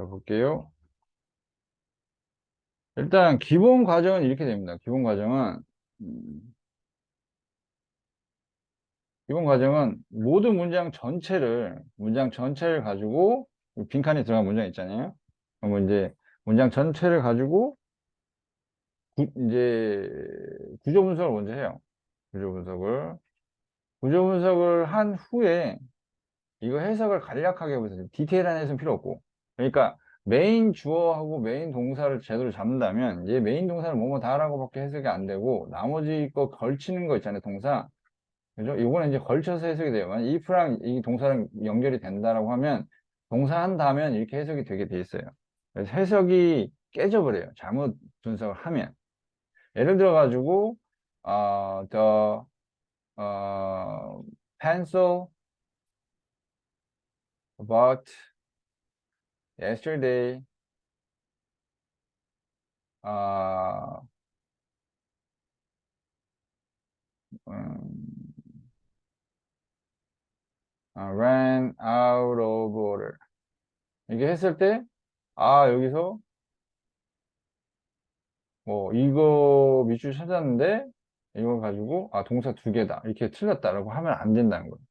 자, 볼게요. 일단, 기본 과정은 이렇게 됩니다. 음, 기본 과정은 모든 문장 전체를 가지고, 빈칸에 들어간 문장 있잖아요. 그러면 이제, 문장 전체를 가지고, 이제, 구조 분석을 먼저 해요. 구조 분석을. 구조 분석을 한 후에, 이거 해석을 간략하게 해보세요. 디테일한 해석은 필요 없고. 그러니까 메인 주어하고 메인 동사를 제대로 잡는다면 얘 메인 동사를 뭐뭐 다라고밖에 해석이 안 되고 나머지 거 걸치는 거 있잖아요. 동사. 그죠? 요거는 이제 걸쳐서 해석이 돼요. 만약 if랑 이 동사랑 연결이 된다라고 하면 동사 한다면 이렇게 해석이 되게 돼 있어요. 그래서 해석이 깨져버려요. 잘못 분석을 하면. 예를 들어 가지고 the pencil bought yesterday 아, 음, ran out of order. 이게 했을 때, 여기서, 이거 밑줄 찾았는데, 이거 가지고, 동사 두 개다. 이렇게 틀렸다라고 하면 안 된다는 거예요.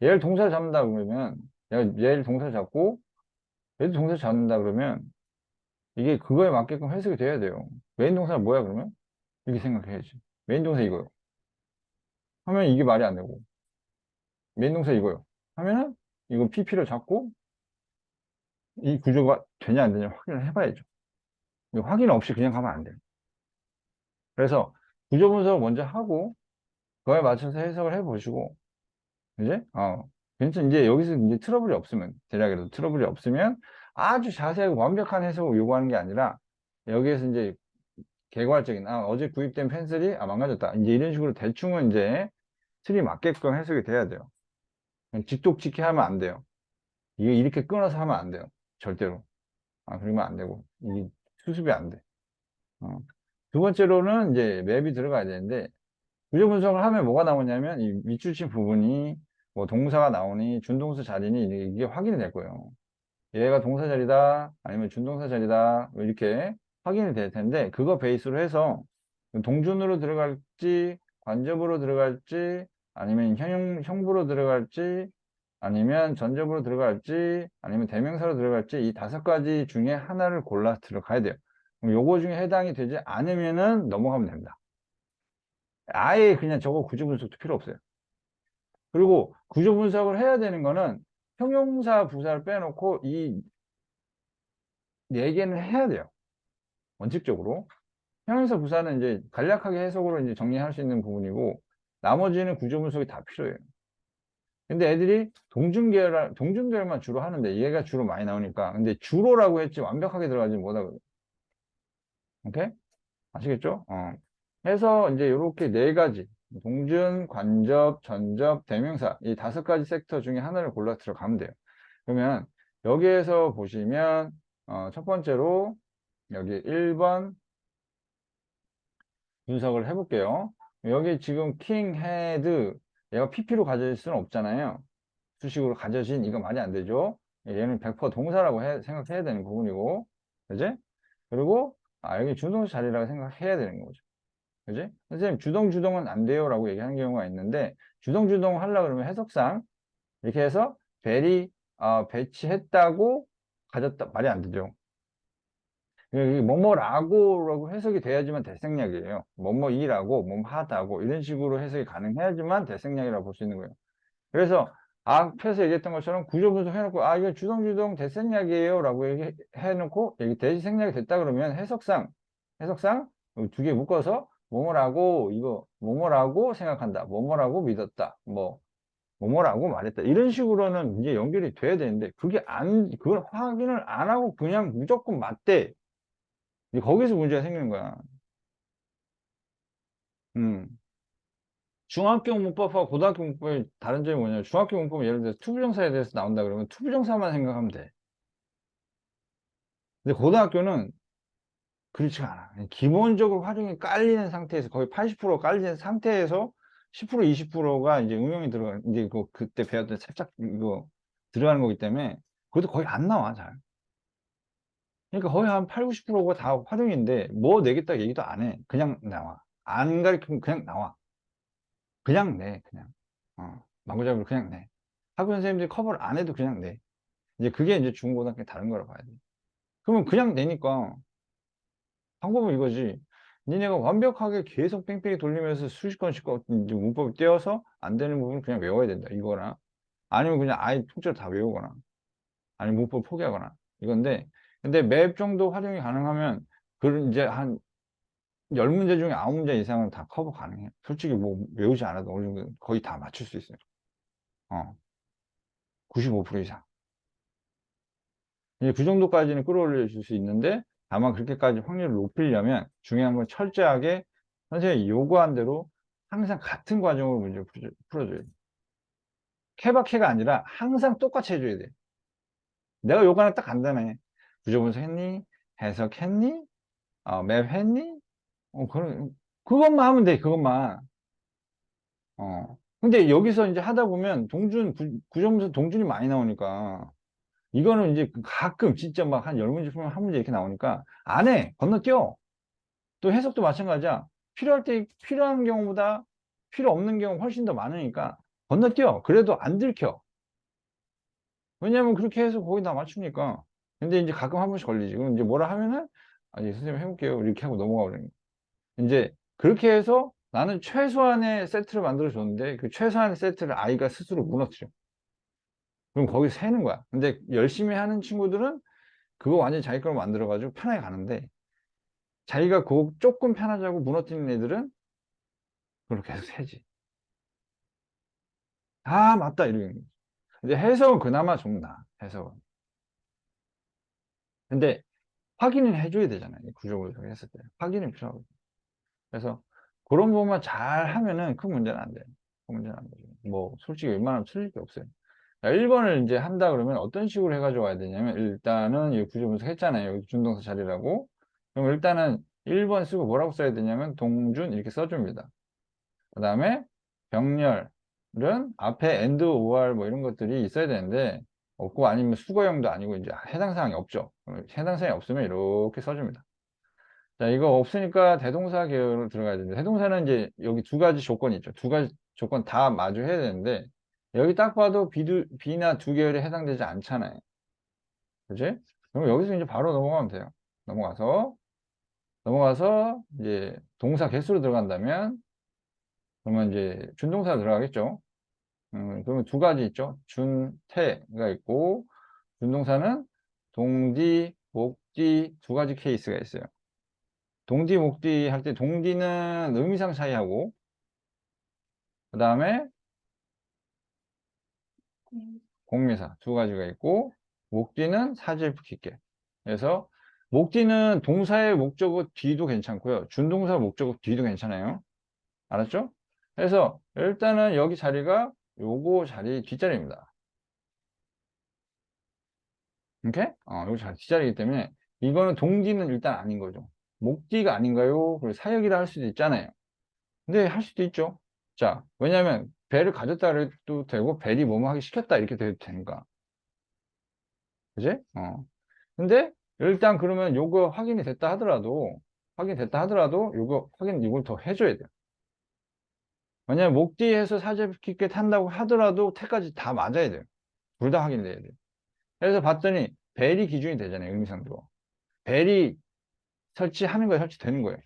얘를 동사 잡는다 그러면, 얘를 동사 잡고, 얘도 동사 잡는다 그러면, 이게 그거에 맞게끔 해석이 돼야 돼요. 메인 동사는 뭐야, 그러면? 이렇게 생각해야지. 메인 동사 이거요. 하면 이게 말이 안 되고, 메인 동사 이거요. 하면은, 이거 PP를 잡고, 이 구조가 되냐 안 되냐 확인을 해봐야죠. 확인 없이 그냥 가면 안 돼요. 그래서 구조 분석을 먼저 하고 그거에 맞춰서 해석을 해보시고 이제 괜찮 이제 여기서 이제 트러블이 없으면 대략이라도 트러블이 없으면 아주 자세하고 완벽한 해석을 요구하는 게 아니라 여기에서 이제 개괄적인 어제 구입된 펜슬이 망가졌다 이제 이런 식으로 대충은 이제 틀이 맞게끔 해석이 돼야 돼요. 그냥 직독직해 하면 안 돼요. 이게 이렇게 끊어서 하면 안 돼요. 절대로. 그러면 안 되고 이게 수습이 안 돼. 어. 두 번째로는 이제 맵이 들어가야 되는데 구조 분석을 하면 뭐가 나오냐면 이 밑줄친 부분이 뭐 동사가 나오니 준동사 자리니 이게 확인이 될 거예요. 얘가 동사 자리다 아니면 준동사 자리다 뭐 이렇게 확인이 될 텐데 그거 베이스로 해서 동준으로 들어갈지 관접으로 들어갈지 아니면 형부로 들어갈지 아니면 전접으로 들어갈지 아니면 대명사로 들어갈지 이 다섯 가지 중에 하나를 골라 들어가야 돼요. 그럼 요거 중에 해당이 되지 않으면은 넘어가면 됩니다. 아예 그냥 저거 구조 분석도 필요 없어요. 그리고 구조 분석을 해야 되는 거는 형용사 부사를 빼놓고 이 네 개는 해야 돼요. 원칙적으로. 형용사 부사는 이제 간략하게 해석으로 이제 정리할 수 있는 부분이고 나머지는 구조 분석이 다 필요해요. 근데 애들이 동중계열만 주로 하는데 얘가 주로 많이 나오니까 근데 주로라고 했지 완벽하게 들어가지 못하거든. 오케이? 아시겠죠? 해서 이제 이렇게 네 가지 동준, 관접, 전접, 대명사 이 다섯 가지 섹터 중에 하나를 골라 들어가면 돼요. 그러면 여기에서 보시면 첫 번째로 여기 1번 분석을 해볼게요. 여기 지금 king, had 얘가 PP로 가져질 수는 없잖아요. 수식으로 가져진 이거 말이 안 되죠. 얘는 100% 동사라고 생각해야 되는 부분이고 그지? 그리고 여기 준동사 자리라고 생각해야 되는 거죠. 그지? 선생님, 주동은 안 돼요. 라고 얘기하는 경우가 있는데, 주동 하려고 그러면 해석상, 이렇게 해서, 배치했다고 가졌다. 말이 안 되죠. 이게 뭐뭐라고 해석이 돼야지만 대생략이에요. 뭐뭐이라고, 뭐하다고, 이런 식으로 해석이 가능해야지만 대생략이라고 볼 수 있는 거예요. 그래서, 앞에서 얘기했던 것처럼 구조 분석해놓고, 이거 주동 대생략이에요. 라고 얘기해놓고, 여기 대생략이 됐다 그러면 해석상, 두 개 묶어서, 뭐뭐라고 생각한다. 뭐뭐라고 믿었다. 뭐뭐라고 말했다. 이런 식으로는 이제 연결이 돼야 되는데, 그걸 확인을 안 하고 그냥 무조건 맞대. 이제 거기서 문제가 생기는 거야. 음. 중학교 문법하고 고등학교 문법의 다른 점이 뭐냐면, 중학교 문법은 예를 들어서 투부정사에 대해서 나온다 그러면 투부정사만 생각하면 돼. 근데 고등학교는 그렇지가 않아. 기본적으로 활용이 깔리는 상태에서 거의 80% 깔리는 상태에서 10% 20%가 이제 응용이 이제 그때 배웠던 살짝 이거 들어가는 거기 때문에 그것도 거의 안 나와 잘. 그러니까 거의 한 8, 90%가 다 활용인데 뭐 내겠다 얘기도 안 해. 그냥 나와. 안 가르치면 그냥 나와. 그냥 내, 그냥. 마구잡이로 그냥 내. 학교 선생님들이 커버를 안 해도 그냥 내. 이제 그게 이제 중고등학교 다른 거라 봐야 돼. 그러면 그냥 내니까 방법은 이거지. 니네가 완벽하게 계속 뺑뺑이 돌리면서 수십 번씩 이제 문법을 떼어서 안 되는 부분은 그냥 외워야 된다. 이거나 아니면 그냥 아예 통째로 다 외우거나 아니면 문법 포기하거나 이건데 근데 맵 정도 활용이 가능하면 그런 이제 한 10문제 중에 9문제 이상은 다 커버 가능해. 솔직히 뭐 외우지 않아도 어느 정도 거의 다 맞출 수 있어요. 95% 이상. 이제 그 정도까지는 끌어올려 줄 수 있는데 다만 그렇게까지 확률을 높이려면 중요한 건 철저하게 선생님이 요구한 대로 항상 같은 과정으로 문제를 풀어줘야 돼. 케바케가 아니라 항상 똑같이 해줘야 돼. 내가 요거는 딱 간단해. 구조 분석했니? 해석했니? 맵 했니? 그것만 하면 돼, 그것만. 근데 여기서 이제 하다 보면 구조문서 동준이 많이 나오니까 이거는 이제 가끔 진짜 막 한 10문제 풀면 한 문제 이렇게 나오니까 안 해. 건너뛰어. 또 해석도 마찬가지야. 필요할 때 필요한 경우보다 필요 없는 경우 훨씬 더 많으니까 건너뛰어. 그래도 안 들켜. 왜냐면 그렇게 해서 거의 다 맞추니까. 근데 이제 가끔 한 번씩 걸리지. 그럼 이제 뭐라 하면은 아니 선생님 해볼게요. 이렇게 하고 넘어가 버리는 거야. 이제 그렇게 해서 나는 최소한의 세트를 만들어 줬는데 그 최소한의 세트를 아이가 스스로 무너뜨려. 그럼 거기서 새는 거야. 근데 열심히 하는 친구들은 그거 완전히 자기 걸로 만들어가지고 편하게 가는데 자기가 그거 조금 편하자고 무너뜨리는 애들은 그걸 계속 세지. 아, 맞다. 이러는 거지. 근데 해석은 그나마 좀 나아. 해석은. 근데 확인은 해줘야 되잖아요. 구조를 했을 때. 확인이 필요하거든. 그래서 그런 부분만 잘 하면은 큰 문제는 안 돼요. 큰 문제는 안 되죠. 뭐, 솔직히 웬만하면 틀릴 게 없어요. 1번을 이제 한다 그러면 어떤 식으로 해가지고 와야 되냐면 일단은 이 구조 분석 했잖아요. 여기 준동사 자리라고. 그럼 일단은 1번 쓰고 뭐라고 써야 되냐면 동준 이렇게 써줍니다. 그 다음에 병렬은 앞에 and, or 뭐 이런 것들이 있어야 되는데 없고 아니면 수거형도 아니고 이제 해당 사항이 없죠. 해당 사항이 없으면 이렇게 써줍니다. 자, 이거 없으니까 대동사 계열로 들어가야 되는데 대동사는 이제 여기 두 가지 조건이 있죠. 두 가지 조건 다 마주해야 되는데 여기 딱 봐도 B나 두 계열에 해당되지 않잖아요. 그지? 그럼 여기서 이제 바로 넘어가면 돼요. 넘어가서 이제 동사 개수로 들어간다면 그러면 이제 준동사 들어가겠죠. 그러면 두 가지 있죠. 준, 태가 있고, 준동사는 동디, 목디 두 가지 케이스가 있어요. 동디, 목디 할 때 동디는 의미상 차이하고, 그 다음에 공미사 두 가지가 있고, 목디는 사질 붙일게. 그래서 목디는 동사의 목적어 뒤도 괜찮고요. 준동사 목적어 뒤도 괜찮아요. 알았죠? 그래서 일단은 여기 자리가 요거 자리 뒷자리입니다. 오케이? 여기 뒷자리이기 때문에 이거는 동디는 일단 아닌 거죠. 목디가 아닌가요? 그리고 사역이라 할 수도 있잖아요. 근데 할 수도 있죠. 자, 왜냐면 배를 가졌다 그래도 되고 벨이 뭐뭐 하기 시켰다 이렇게 돼도 되니까. 그지? 근데 일단 그러면 요거 확인됐다 하더라도 요거 확인 이걸 더 해줘야 돼요. 왜냐면 목디에서 사제키켓 한다고 하더라도 태까지 다 맞아야 돼요. 둘 다 확인돼야 돼요. 그래서 봤더니 벨이 기준이 되잖아요. 의미상도. 벨이 설치하는 거에 설치되는 거예요.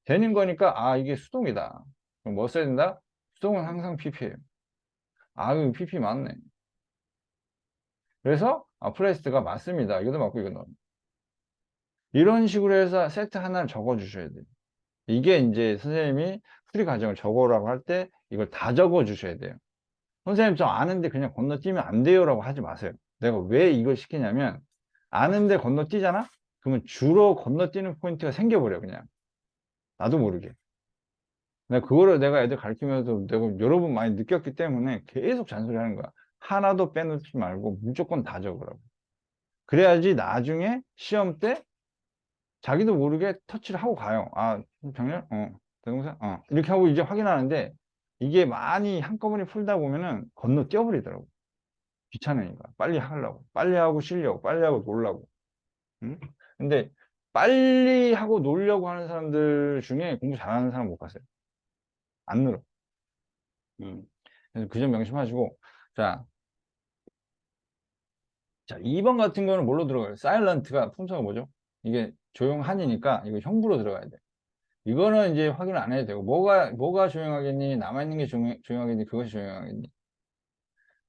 되는 거니까 아 이게 수동이다. 그럼 뭐 써야 된다? 수동은 항상 PP예요. 아 이거 PP 맞네. 그래서 플레이스가 맞습니다. 이것도 맞고 이것도 이런 식으로 해서 세트 하나를 적어 주셔야 돼요. 이게 이제 선생님이 풀이 과정을 적어라고 할 때 이걸 다 적어 주셔야 돼요. 선생님 저 아는데 그냥 건너뛰면 안 돼요라고 하지 마세요. 내가 왜 이걸 시키냐면 아는데 건너뛰잖아? 그러면 주로 건너뛰는 포인트가 생겨버려 그냥 나도 모르게. 그거를 내가 애들 가르치면서 내가 여러 번 많이 느꼈기 때문에 계속 잔소리 하는 거야. 하나도 빼놓지 말고 무조건 다 적으라고. 그래야지 나중에 시험 때 자기도 모르게 터치를 하고 가요. 아, 병렬? 대동사? 이렇게 하고 이제 확인하는데 이게 많이 한꺼번에 풀다 보면은 건너뛰어 버리더라고. 귀찮으니까. 빨리 하려고. 빨리 하고 쉬려고. 빨리 하고 놀라고. 응? 근데 빨리 하고 놀려고 하는 사람들 중에 공부 잘하는 사람 못 봤어요. 안 늘어. 그래서 그 점 명심하시고. 자, 자, 2번 같은 거는 뭘로 들어가요? 사일런트가 품사가 뭐죠? 이게 조용하니까 이거 형부로 들어가야 돼. 이거는 이제 확인을 안 해도 되고, 뭐가 조용하겠니? 남아있는 게 조용하겠니? 그것이 조용하겠니?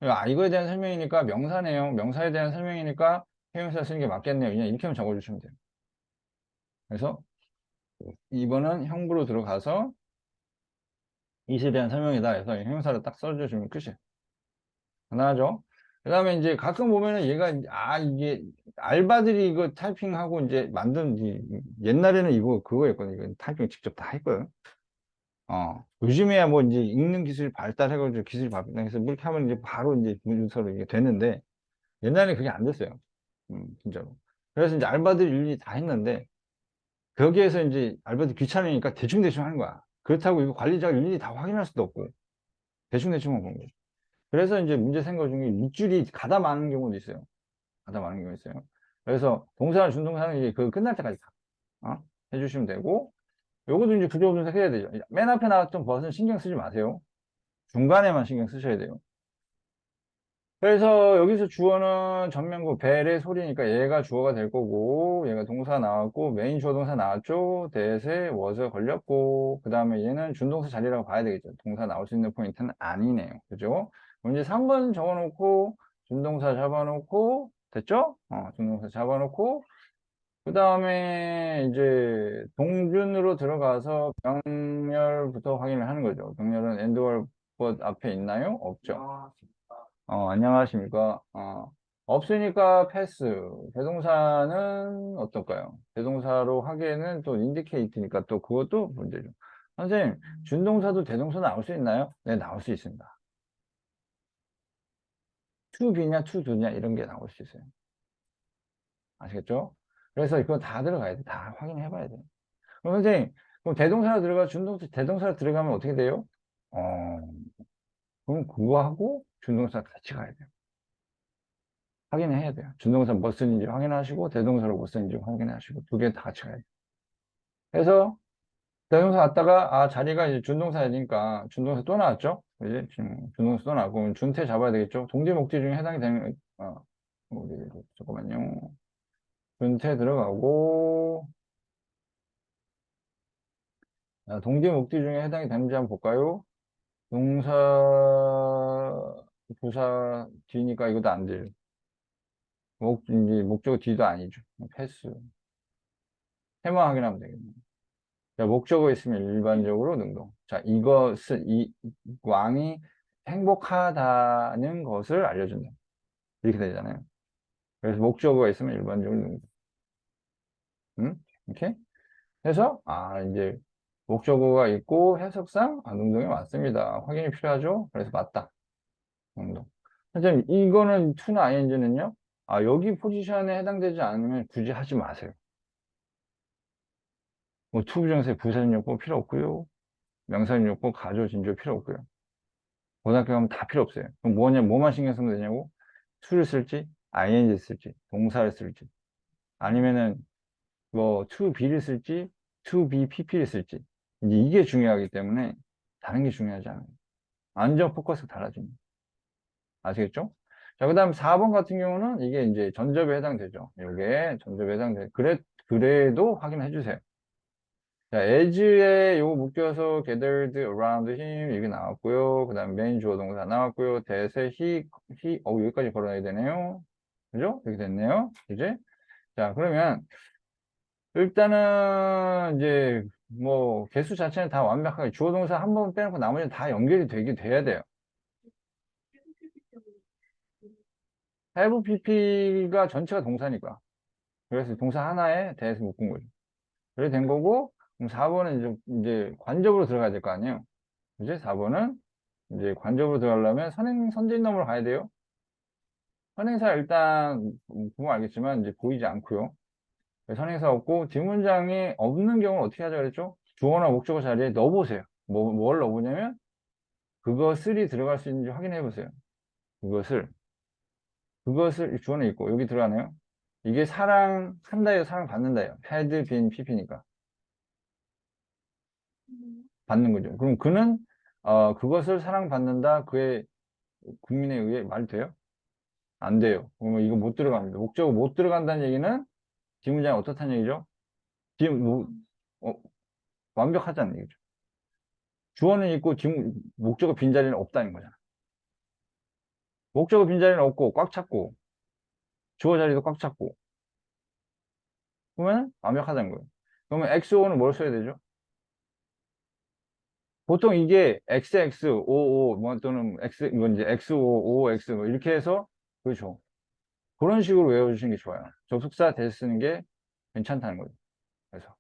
아, 이거에 대한 설명이니까 명사네요. 명사에 대한 설명이니까 형용사 쓰는 게 맞겠네요. 그냥 이렇게만 적어주시면 돼요. 그래서 2번은 형부로 들어가서 이에 대한 설명이다 해서 형용사를 딱 써주시면 끝이에요. 간단하죠? 그 다음에 이제 가끔 보면은 얘가, 이게 알바들이 이거 타이핑하고 이제 옛날에는 이거 그거였거든요. 이거 타이핑 직접 다 했거든. 요즘에야 뭐 이제 읽는 기술이 발달해가지고 기술이 발달해서 뭐 이렇게 하면 이제 바로 이제 문서로 이게 되는데 옛날에 그게 안 됐어요. 진짜로. 그래서 이제 알바들이 일일이 다 했는데 거기에서 이제 알바들이 귀찮으니까 대충대충 하는 거야. 그렇다고 이거 관리자가 일일이 다 확인할 수도 없고 대충대충만 보는 거죠. 그래서 이제 문제 생각 중에 밑줄이 가다 많은 경우도 있어요. 가다 많은 경우도 있어요. 그래서 동사나 준동사는 이제 그 끝날 때까지 해주시면 되고 요것도 이제 구조 분석 해야 되죠. 맨 앞에 나왔던 버스는 신경 쓰지 마세요. 중간에만 신경 쓰셔야 돼요. 그래서 여기서 주어는 전면구 벨의 소리니까 얘가 주어가 될 거고 얘가 동사 나왔고 메인 주어 동사 나왔죠. 대세 워서 걸렸고 그 다음에 얘는 준동사 자리라고 봐야 되겠죠. 동사 나올 수 있는 포인트는 아니네요. 그죠? 그럼 이제 3번 적어놓고 준동사 잡아놓고 됐죠? 준동사 잡아놓고 그 다음에 이제 동준으로 들어가서 병렬부터 확인을 하는 거죠. 병렬은 엔드월 것 앞에 있나요? 없죠. 안녕하십니까. 없으니까 패스. 대동사는 어떨까요? 대동사로 하기에는 또 인디케이트니까 또 그것도 문제죠. 선생님, 준동사도 대동사 나올 수 있나요? 네, 나올 수 있습니다. to be냐, to do냐 이런 게 나올 수 있어요. 아시겠죠? 그래서 이거 다 들어가야 돼. 다 확인해 봐야 돼. 그럼 선생님, 그럼 대동사로 들어가, 대동사로 들어가면 어떻게 돼요? 어, 그럼 그거하고 준동사 같이 가야 돼요. 확인을 해야 돼요. 준동사 뭐 쓰는지 확인하시고, 대동사로 뭐 쓰는지 확인하시고, 두 개 다 같이 가야 돼요. 그래서, 대동사 갔다가, 자리가 이제 준동사니까, 준동사 또 나왔죠? 이제, 지금 준동사 또 나왔고, 그럼 준태 잡아야 되겠죠? 동지 목지 중에 해당이 되는, 잠깐만요. 준태 들어가고, 동지 목지 중에 해당이 되는지 한번 볼까요? 동사, 부사 뒤니까 이것도 안 돼요. 이제 목적어 뒤도 아니죠. 패스. 해만 확인하면 되겠네요. 자, 목적어 있으면 일반적으로 능동. 자, 이것은, 왕이 행복하다는 것을 알려준다. 이렇게 되잖아요. 그래서 목적어가 있으면 일반적으로 능동. 응? 이렇게? 해서, 이제, 목적어가 있고 해석상, 능동이 맞습니다. 확인이 필요하죠? 그래서 맞다. 능동. 선생님, 이거는 to나 ing는요? 여기 포지션에 해당되지 않으면 굳이 하지 마세요. 뭐, to 부정사의 부사진역 꼭 필요 없고요. 명사진역 꼭 가조, 진조 필요 없고요. 고등학교 가면 다 필요 없어요. 그럼 뭐만 신경 쓰면 되냐고? to를 쓸지, ing 쓸지, 동사를 쓸지, 아니면은 뭐 to be를 쓸지, to be pp를 쓸지. 이제 이게 중요하기 때문에 다른 게 중요하지 않아요. 안전 포커스가 달라집니다. 아시겠죠? 자, 그 다음 4번 같은 경우는 이게 이제 전접에 해당되죠. 이게 전접에 해당돼. 그래도 확인해 주세요. 자, as에 요거 묶여서 gathered around him 이게 나왔고요. 그 다음 메인 주어 동사 나왔고요. 대세 여기까지 걸어놔야 되네요. 그죠? 이렇게 됐네요. 이제. 자, 그러면 일단은 이제 뭐 개수 자체는 다 완벽하게 주어 동사 한 번 빼놓고 나머지는 다 연결이 돼야 돼요. have pp가 전체가 동사니까. 그래서 동사 하나에 대해서 묶은 거죠. 그래 된 거고, 그럼 4번은 이제 관접으로 들어가야 될 거 아니에요. 이제 4번은 이제 관접으로 들어가려면 선진놈으로 가야 돼요. 선행사 일단 보면 알겠지만 이제 보이지 않고요. 선행사 없고 뒷문장이 없는 경우는 어떻게 하자 그랬죠? 주어나 목적어 자리에 넣어보세요. 뭘 넣어보냐면 그것을이 들어갈 수 있는지 확인해 보세요. 그것을 주어는 있고 여기 들어가네요. 이게 사랑한다예요, 사랑받는다예요. had been pp니까. 받는 거죠. 그럼 그는, 그것을 사랑받는다. 그의 국민에 의해 말 돼요? 안 돼요. 그러면 이거 못 들어갑니다. 목적어 못 들어간다는 얘기는 뒷문장이 어떻다는 얘기죠? 지금, 어, 완벽하다는 얘기죠. 주어는 있고, 목적어 빈자리는 없다는 거잖아. 목적어 빈자리는 없고, 꽉 찼고, 주어 자리도 꽉 찼고, 그러면 완벽하다는 거예요. 그러면 XO는 뭘 써야 되죠? 보통 이게 XXOO, 뭐 또는 이건 이제 XO, OX, 뭐 이렇게 해서, 그렇죠. 그런 식으로 외워주시는 게 좋아요. 접속사 대신 쓰는 게 괜찮다는 거죠. 그래서.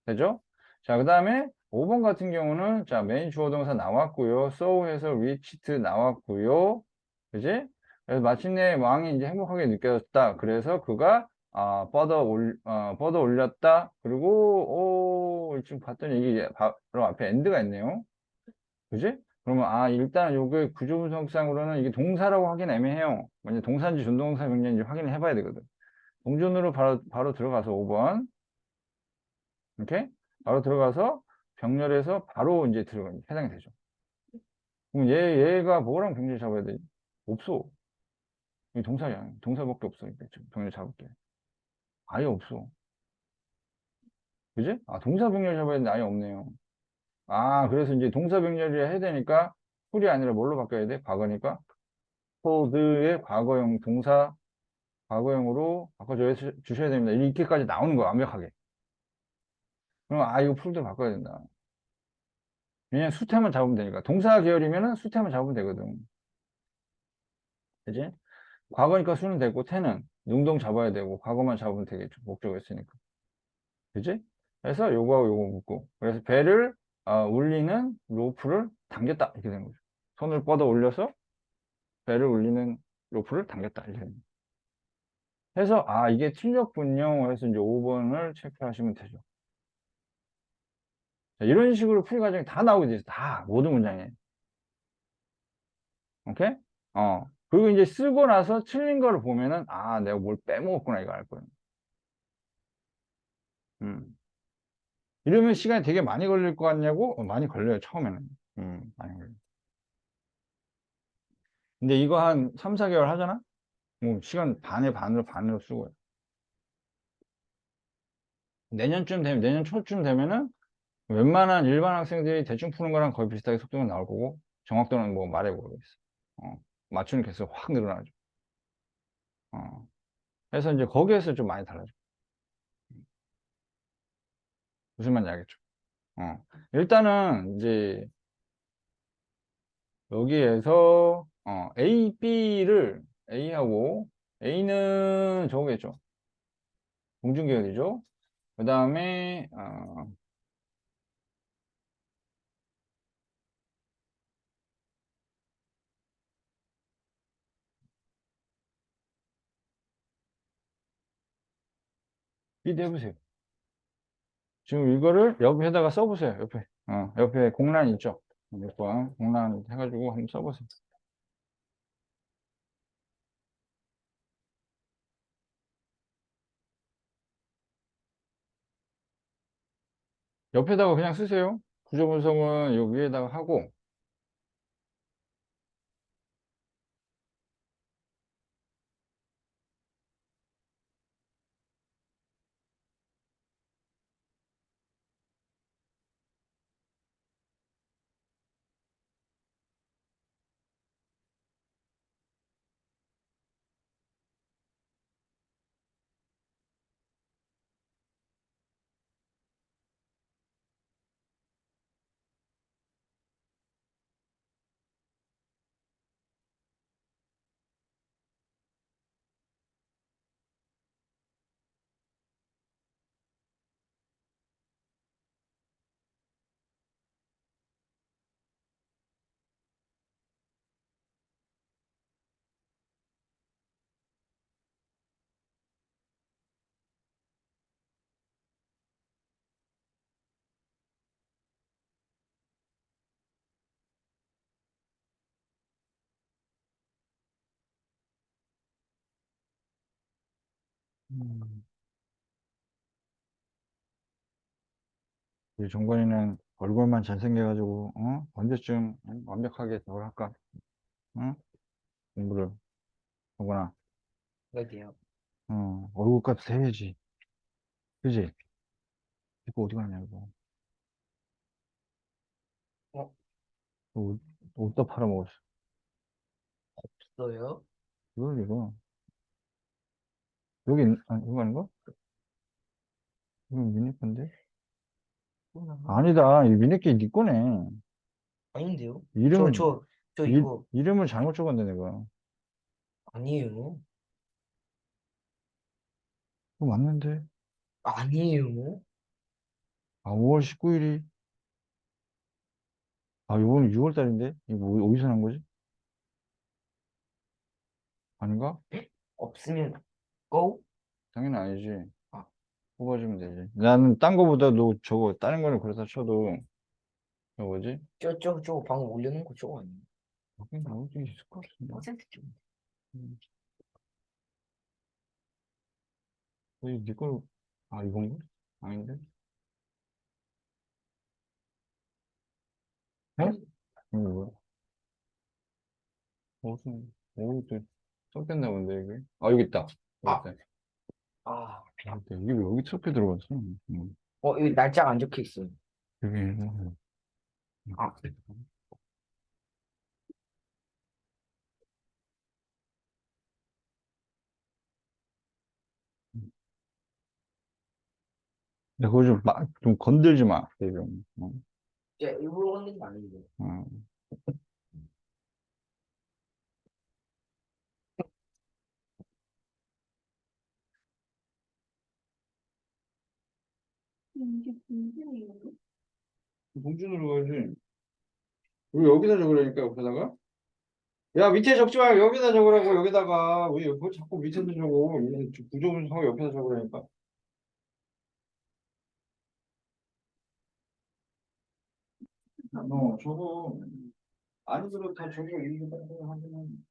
되죠? 자, 그 다음에 5번 같은 경우는, 자, 메인 주어 동사 나왔고요. so 해서 reached 나왔고요. 그지? 그래서 마침내 왕이 이제 행복하게 느껴졌다. 그래서 그가, 뻗어 올렸다. 그리고, 지금 봤더니 이게 바로 앞에 엔드가 있네요. 그지? 그러면, 일단 요게 구조분석상으로는 이게 동사라고 하긴 애매해요. 먼저 동사인지 준동사 명령인지 확인을 해봐야 되거든. 동전으로 바로 들어가서 5번. 이렇게 바로 들어가서 병렬에서 바로 이제 해당이 되죠. 그럼 얘가 뭐랑 병렬 잡아야 돼? 없어. 이 동사야. 동사밖에 없어. 이게 지금 병렬 잡을 게. 아예 없어. 그지? 동사 병렬 잡아야 되는데 아예 없네요. 그래서 이제 동사 병렬이 해야 되니까 풀이 아니라 뭘로 바뀌어야 돼? 과거니까. 토드의 과거형 동사 과거형으로 바꿔줘야 주셔야 됩니다. 이렇게까지 나오는 거야, 완벽하게. 그럼 이거 풀도 바꿔야 된다. 왜냐면 수태만 잡으면 되니까. 동사 계열이면은 수태만 잡으면 되거든. 그지? 과거니까 수는 되고 태는 능동 잡아야 되고 과거만 잡으면 되겠죠. 목적어 있으니까. 그지? 그래서 요거하고 요거 묶고 그래서 배를 울리는 로프를 당겼다 이렇게 된 거죠. 손을 뻗어 올려서 배를 울리는 로프를 당겼다 이렇게 된 거죠. 해서 이게 틀렸군요. 그래서 이제 5번을 체크하시면 되죠. 자, 이런 식으로 풀이 과정이 다 나오게 돼 있어. 다 모든 문장에. 오케이? 그리고 이제 쓰고 나서 틀린 거를 보면은 내가 뭘 빼먹었구나 이거 알 거예요. 음. 이러면 시간이 되게 많이 걸릴 것 같냐고? 많이 걸려요, 처음에는. 많이 걸려요. 근데 이거 한 3, 4개월 하잖아? 뭐, 시간 반으로 쓰고요. 내년 초쯤 되면은, 웬만한 일반 학생들이 대충 푸는 거랑 거의 비슷하게 속도가 나올 거고, 정확도는 뭐 말해보겠어. 맞추는 개수가 확 늘어나죠. 어. 그래서 이제 거기에서 좀 많이 달라져. 무슨 말인지 알겠죠? 일단은, 이제, 여기에서, A, B를, A하고, A는 저거겠죠? 공중계열이죠. 그 다음에, B도 해보세요. 지금 이거를 옆에다가 써보세요. 옆에 공란 있죠? 몇 번, 공란 해가지고 한번 써보세요. 옆에다가 그냥 쓰세요. 구조 분석은 요 위에다가 하고, 음. 우리 정권이는 얼굴만 잘생겨가지고, 언제쯤 완벽하게 저걸 할까? 응? 공부를, 하거나, 그러게요. 얼굴값 해야지. 그지? 이거 어디 갔냐, 이거. 어, 옷, 옷도 팔아먹었어. 없어요? 이거. 이거 아닌가? 이거 미니 건데? 아니다. 이 미니 게네 거네. 아닌데요? 이름, 저 이거 이름을 잘못 적었네, 내가. 아니에요. 이거 맞는데? 아니에요. 아, 5월 19일이, 이번 6월 달인데? 이거 어디서 난 거지? 아닌가? 없으면 고? 당연히 아니지. 아, 뽑아주면 되지. 나는 딴 거보다도 저거, 다른 거는 그렇다 쳐도, 저 뭐지? 저거 방금 올려놓은 거 저거 아니에요? 여기 나올 수 있을 것 같은데. 퍼센트 좀. 음, 거의 네 걸, 이건가? 아닌데? 어? 이거 뭐야? 무슨, 또 섞였나 본데, 이게? 여기 있다. 여기 아, 있다. 아, 이게 왜 여기 섞여 들어갔어? 여기 날짜가 안 적혀 있어요. 여기, 아, 그거 좀 건들지 마. 좀. 제가 일부러 건든 거 아닌데. 어. 봉준으로 가야지. 왜 여기다 적으라니까, 옆에다가? 야, 밑에 적지 말고 여기다 적으라고, 여기다가. 왜 자꾸 밑에서 적어? 부조분하고 옆에다 적으라니까. 저거, 아니더라도 다 적어, 이거 하지만.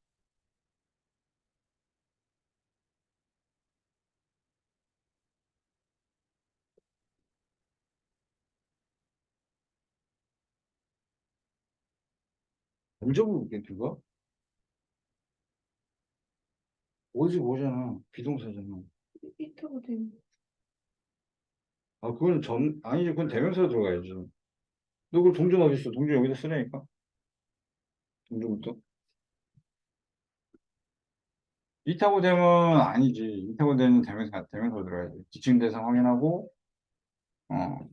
안 적어볼게, 그거? 오지 오잖아. 비동사잖아. 이터가 된. 그건 아니지, 그건 대명사로 들어가야지. 너 그걸 동전 어디 있어? 동전 여기다 쓰라니까? 동전부터? 이타고 되면 아니지. 이타고 되는 대명사로 들어가야지. 지칭 대상 확인하고, 어.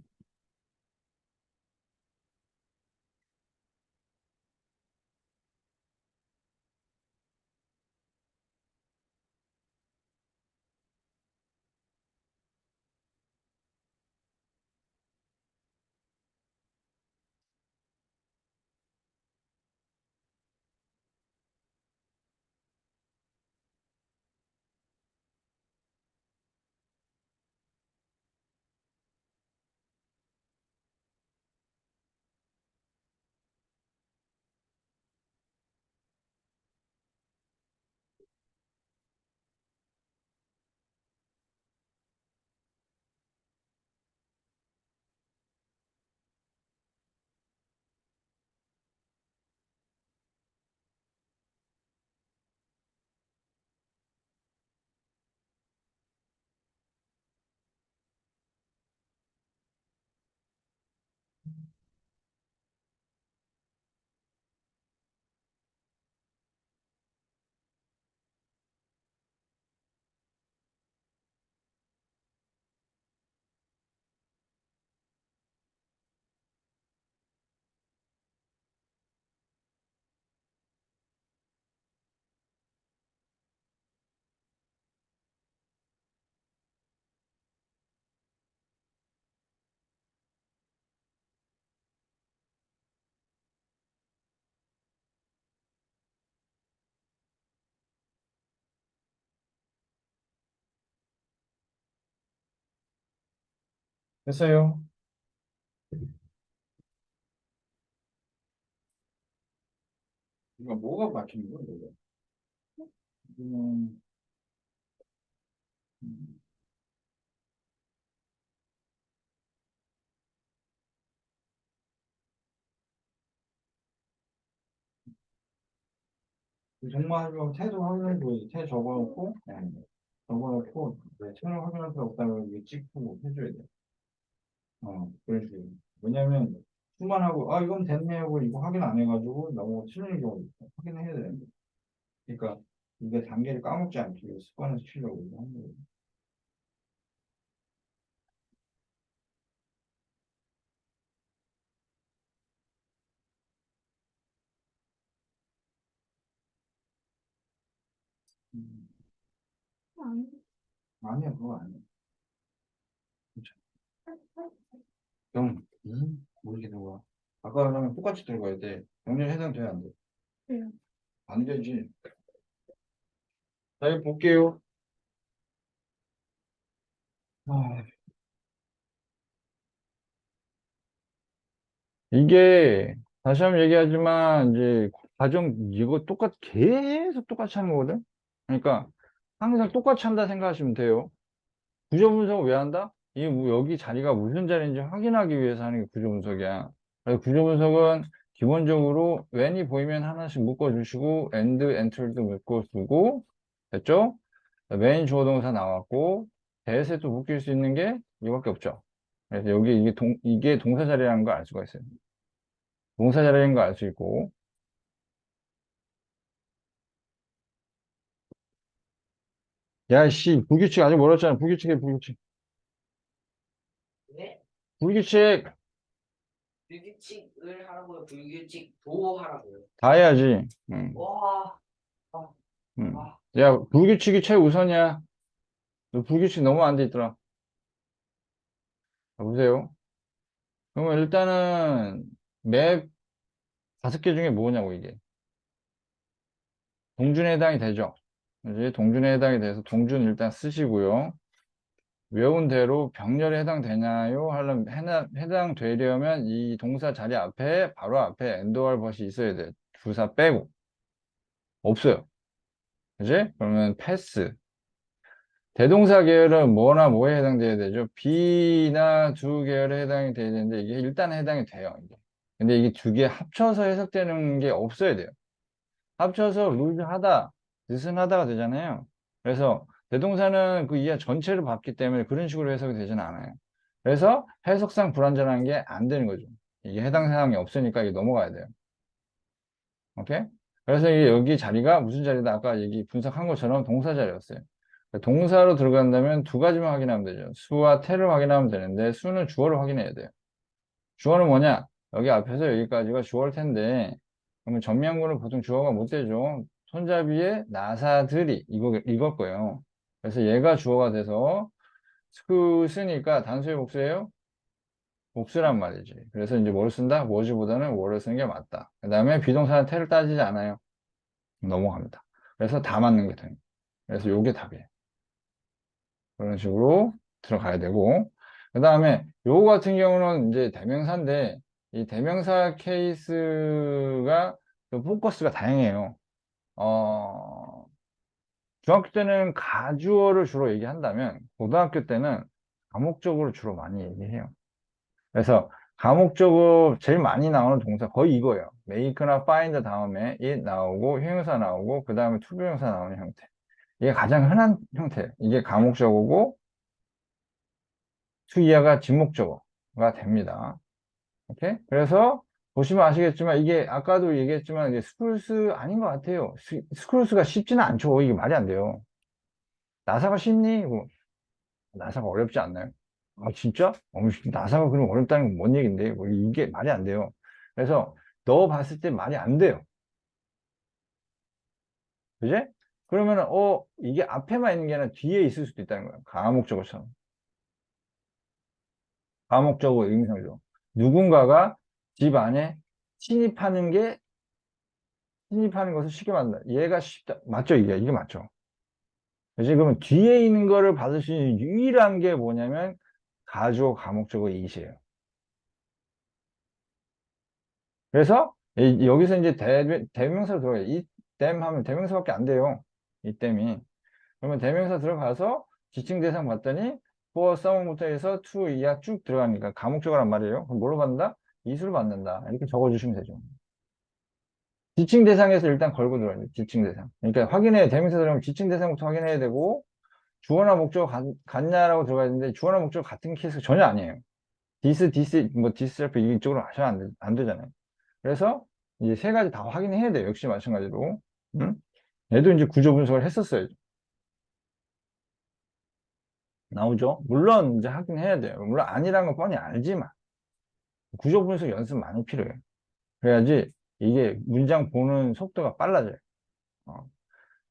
됐어요. 이거 뭐가 막히는 거야, 이거? 음, 정말로 태도 확인해줘. 태 적어놓고, 적어놓고, 채널 확인할 필요 없다고 이게 찍고 해줘야 돼. 그런 식으로. 왜냐면, 수만 하고, 이건 됐네 하고 이거 확인 안 해가지고 너무 틀린 경우 있어. 확인해야 되는데. 그러니까, 이게 단계를 까먹지 않기 위해 습관을 시키려고 이거 하는 거예요. 음, 아니야, 그거 아니야. 그쵸. 그럼, 모르겠는 거야. 아까랑 똑같이 들어가야 돼. 병렬 해당돼야 안 돼? 안 되지. 자, 이거 볼게요. 아, 이게 다시 한번 얘기하지만 이제 과정 이거 계속 똑같이 하는 거거든. 그러니까 항상 똑같이 한다 생각하시면 돼요. 구조 분석을 왜 한다? 여기 자리가 무슨 자리인지 확인하기 위해서 하는 게 구조 분석이야. 그래서 구조 분석은 기본적으로 when이 보이면 하나씩 묶어주시고 and, enter도 묶어주고 됐죠? 메인 주어 동사 나왔고 대에서 또 묶일 수 있는 게 이거밖에 없죠. 그래서 여기 이게 동사 자리라는 걸 알 수가 있어요. 동사 자리인 거 알 수 있고. 야, 씨, 불규칙 아직 멀었잖아. 불규칙해, 불규칙. 네? 불규칙 불규칙을 하라고요. 불규칙 도하라고요. 다 해야지. 응, 와, 아, 응. 아, 야, 불규칙이 최우선이야. 너 불규칙 너무 안 돼 있더라. 자, 보세요. 그러면 일단은 맵 5개 중에 뭐냐고, 이게. 동준에 해당이 되죠. 이제 동준에 해당이 돼서 동준 일단 쓰시고요. 외운 대로 병렬에 해당되나요? 하려면 해당되려면 이 동사 자리 앞에 바로 앞에 엔도할 것이 있어야 돼. 주사 빼고 없어요. 그지? 그러면 패스. 대동사 계열은 뭐나 뭐에 해당돼야 되죠? B나 두 계열에 해당이 돼야 되는데 이게 일단 해당이 돼요. 이게. 근데 이게 두 개 합쳐서 해석되는 게 없어야 돼요. 합쳐서 루즈하다, 느슨하다가 되잖아요. 그래서 대동사는 그 이하 전체를 봤기 때문에 그런 식으로 해석이 되지는 않아요. 그래서 해석상 불완전한 게 안 되는 거죠. 이게 해당 사항이 없으니까 이게 넘어가야 돼요. 오케이? 그래서 이게 여기 자리가 무슨 자리다? 아까 얘기 분석한 것처럼 동사 자리였어요. 동사로 들어간다면 두 가지만 확인하면 되죠. 수와 태를 확인하면 되는데 수는 주어를 확인해야 돼요. 주어는 뭐냐? 여기 앞에서 여기까지가 주어일 텐데 그러면 전면구는 보통 주어가 못 되죠. 손잡이에 나사들이 이걸 거예요. 그래서 얘가 주어가 돼서 쓰니까 단수의 복수예요? 복수란 말이지. 그래서 이제 뭘 쓴다? was보다는 were를 쓰는 게 맞다. 그 다음에 비동사는 태를 따지지 않아요. 넘어갑니다. 그래서 다 맞는 게 됩니다. 그래서 요게 답이에요. 그런 식으로 들어가야 되고. 그 다음에 요거 같은 경우는 이제 대명사인데 이 대명사 케이스가 좀 포커스가 다양해요. 어, 중학교 때는 가주어를 주로 얘기한다면 고등학교 때는 과목적으로 주로 많이 얘기해요. 그래서 과목적으로 제일 많이 나오는 동사 거의 이거예요. make나 find 다음에 it 나오고 형용사 나오고 그 다음에 투부정사 나오는 형태. 이게 가장 흔한 형태예요. 이게 과목적어고 투이하가 진목적어가 됩니다. 오케이? 그래서 보시면 아시겠지만 이게 아까도 얘기했지만 이게 스크루스 아닌 것 같아요. 스크루스가 쉽지는 않죠. 이게 말이 안 돼요. 나사가 쉽니? 뭐, 나사가 어렵지 않나요? 아, 진짜? 나사가 그럼 어렵다는 건 뭔 얘긴데? 뭐 이게 말이 안 돼요. 그래서 너 봤을 때 말이 안 돼요. 그지? 그러면은, 이게 앞에만 있는 게 아니라 뒤에 있을 수도 있다는 거예요. 가목적어처럼. 가목적어 의미상조. 누군가가 집 안에 침입하는 게, 침입하는 것을 쉽게 만든다. 얘가 쉽다. 맞죠? 이게 맞죠? 그지? 그러면 뒤에 있는 거를 받을 수 있는 유일한 게 뭐냐면, 가주어, 가목적어 이시에요. 그래서 여기서 이제 대명사 들어가요. 이댐 하면 대명사밖에 안 돼요. 이댐이. 그러면 대명사 들어가서 지칭 대상 봤더니 for someone부터 해서 to 이하 쭉 들어가니까 가목적어란 말이에요. 그럼 뭘로 받는다? 이수를 받는다. 이렇게 적어주시면 되죠. 지칭 대상에서 일단 걸고 들어야 돼. 지칭 대상. 그러니까 확인해. 대명사 들어가면 지칭 대상부터 확인해야 되고, 주어나 목적어 같냐라고 들어가야 되는데, 주어나 목적어 같은 케이스가 전혀 아니에요. 뭐, 디스, 이쪽으로 하셔야 안 되잖아요. 그래서 이제 세 가지 다 확인해야 돼요. 역시 마찬가지로. 응? 얘도 이제 구조 분석을 했었어요. 나오죠? 물론 이제 확인해야 돼요. 물론 아니라는 건 뻔히 알지만, 구조 분석 연습 많이 필요해요. 그래야지 이게 문장 보는 속도가 빨라져요. 어.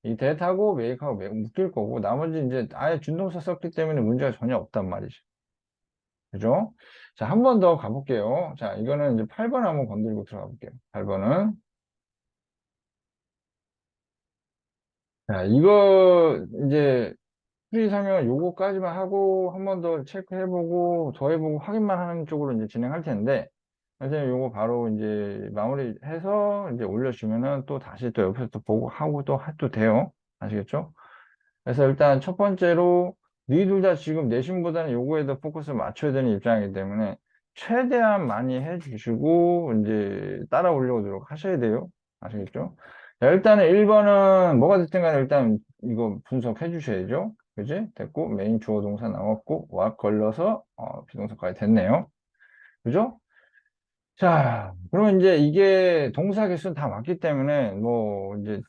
이 대하고 메이크하고 묶일 거고, 나머지 이제 아예 준동사 썼기 때문에 문제가 전혀 없단 말이죠. 그죠? 자, 한 번 더 가볼게요. 자, 이거는 이제 8번 한번 건드리고 들어가 볼게요. 8번은. 자, 이거 이제 풀이 설명을 요거까지만 하고 한 번 더 체크해보고 더 해보고 확인만 하는 쪽으로 이제 진행할 텐데, 선생님 요거 바로 이제 마무리해서 이제 올려주면은 또 다시 또 옆에서 또 보고 하고 또 해도 돼요. 아시겠죠? 그래서 일단 첫 번째로 너희들 다 지금 내신보다는 요거에 더 포커스를 맞춰야 되는 입장이기 때문에 최대한 많이 해주시고 이제 따라오려고 노력하셔야 돼요. 아시겠죠? 자, 일단은 1번은 뭐가 됐든 간에 일단 이거 분석해 주셔야죠. 그지? 됐고 메인 주어 동사 나왔고 와 걸러서 비동사까지 됐네요. 그죠? 자, 그러면 이제 이게 동사 개수는 다 맞기 때문에 뭐 이제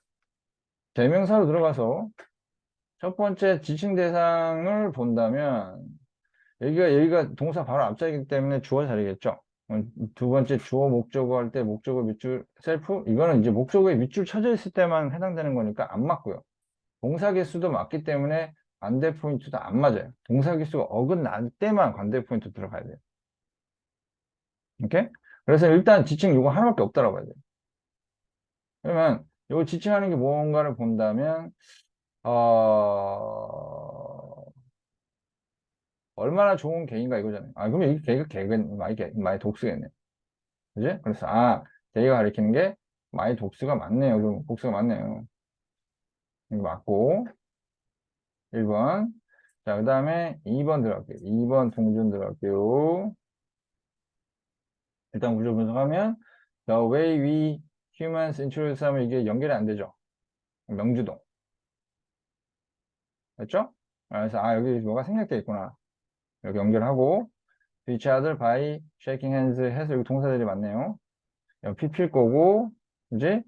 대명사로 들어가서 첫 번째 지칭 대상을 본다면 여기가 동사 바로 앞자리이기 때문에 주어 자리겠죠. 두 번째 주어 목적어 할 때 목적어 밑줄 셀프 이거는 이제 목적어에 밑줄 쳐져 있을 때만 해당되는 거니까 안 맞고요. 동사 개수도 맞기 때문에 관대 포인트도 안 맞아요. 동사 개수가 어긋날 때만 관대 포인트 들어가야 돼요. 오케이? 그래서 일단 지칭 이거 하나밖에 없다라고 해야 돼요. 그러면 이거 지칭하는 게 뭔가를 본다면 어 얼마나 좋은 개인가 이거잖아요. 아, 그러면 이게 개가 개는 많이 독수겠네. 그지? 그래서, 개가 가리키는 게 많이 독수가 맞네요. 그럼 복수가 맞네요. 이거 맞고, 1번. 자, 그 다음에 2번 들어갈게요. 2번 동준 들어갈게요. 일단 구조 분석하면, The way we humans introduce 하면 이게 연결이 안 되죠. 명주동. 됐죠? 그래서, 여기 뭐가 생략되어 있구나. 여기 연결하고, to each other by shaking hands 해서 여기 동사들이 맞네요. 여기 피필 거고, 이제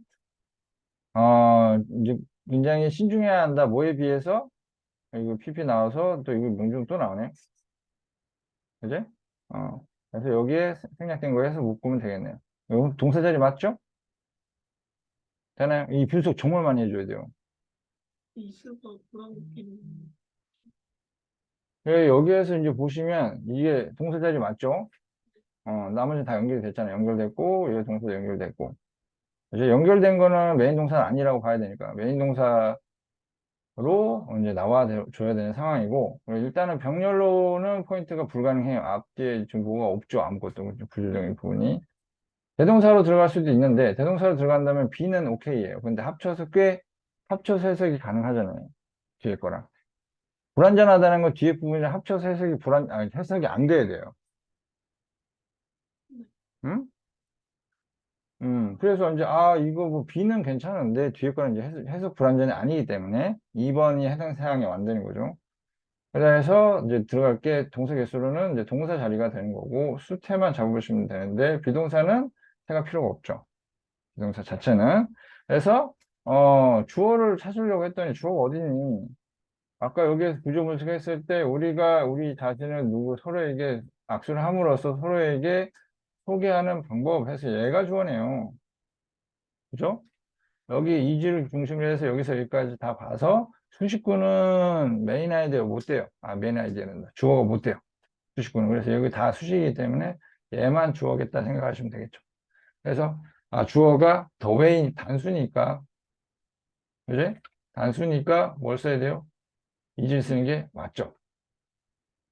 이제 굉장히 신중해야 한다. 뭐에 비해서? 이거 PP 나와서 또 이거 명중 또 나오네. 그지? 그래서 여기에 생략된 거 해서 묶으면 되겠네요. 이거 동사 자리 맞죠? 되나요? 이 분석 정말 많이 해줘야 돼요. 있어서 그런 느낌. 여기에서 이제 보시면 이게 동사 자리 맞죠? 나머지 다 연결이 됐잖아요. 연결됐고, 이거 동사 연결됐고. 이제 연결된 거는 메인 동사는 아니라고 봐야 되니까. 메인 동사 로 이제 나와 줘야 되는 상황이고 일단은 병렬로는 포인트가 불가능해요. 앞뒤에 지금 뭐가 없죠. 아무것도 구조적인 부분이 대동사로 들어갈 수도 있는데 대동사로 들어간다면 B는 오케이예요. 근데 합쳐서 해석이 가능하잖아요. 뒤에 거랑 불완전하다는 건 뒤에 부분이랑 합쳐서 해석이 안 돼야 돼요. 응? 그래서 이제 이거 뭐 B는 괜찮은데 뒤에 거는 이제 해석 불완전이 아니기 때문에 2번이 해당 사항에 완전인 거죠. 그래서 이제 들어갈 게 동사 개수로는 이제 동사 자리가 되는 거고 수태만 잡으시면 되는데 비동사는 태가 필요가 없죠. 비동사 자체는. 그래서 주어를 찾으려고 했더니 주어가 어디니? 아까 여기에서 구조 분석했을 때 우리가 우리 자신을 서로에게 악수를 함으로써 서로에게 소개하는 방법 해서 얘가 주어네요. 그죠? 여기 이지를 중심으로 해서 여기서 여기까지 다 봐서 수식구는 메인 아이디어 못 돼요. 메인 아이디어는 주어가 못 돼요. 수식구는. 그래서 여기 다 수식이기 때문에 얘만 주어겠다 생각하시면 되겠죠. 그래서 주어가 더 웨이 단수니까 그지? 단수니까 뭘 써야 돼요? 이지를 쓰는 게 맞죠.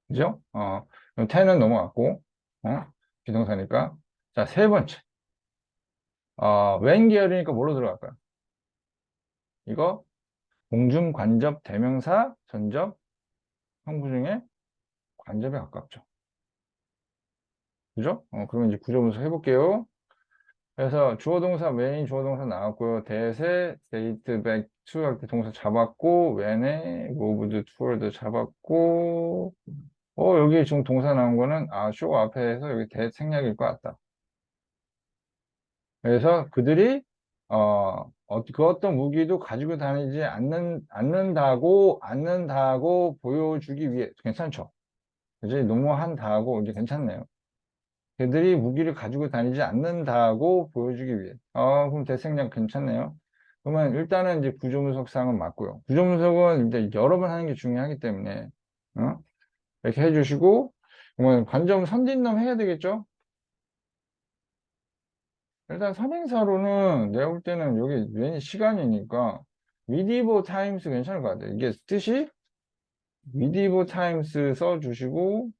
그죠? 그럼 태는 넘어갔고 비동사니까 자, 세 번째. 웬 계열이니까 뭘로 들어갈까요? 이거 공중 간접 대명사 전접 형부 중에 관접에 가깝죠. 그죠? 그러면 이제 구조 분석 해볼게요. 그래서 주어 동사 메인 주어 동사 나왔고요. 대세 데이트 백 투 할 때 동사 잡았고 when에 moved toward 잡았고 여기 지금 동사 나온 거는 쇼 앞에서 여기 대 생략일 것 같다. 그래서 그들이 그 어떤 무기도 가지고 다니지 않는다고 보여주기 위해 괜찮죠? 그지? 너무한다고 이제 괜찮네요. 그들이 무기를 가지고 다니지 않는다고 보여주기 위해. 그럼 대생략 괜찮네요. 그러면 일단은 이제 구조분석상은 맞고요. 구조분석은 이제 여러 번 하는 게 중요하기 때문에, 어? 이렇게 해주시고, 그러면 관점 선진점 해야 되겠죠? 일단 선행사로는 내가 볼 때는 여기 왠지 시간이니까, medieval times 괜찮을 것 같아요. 이게 뜻이 medieval times 써주시고,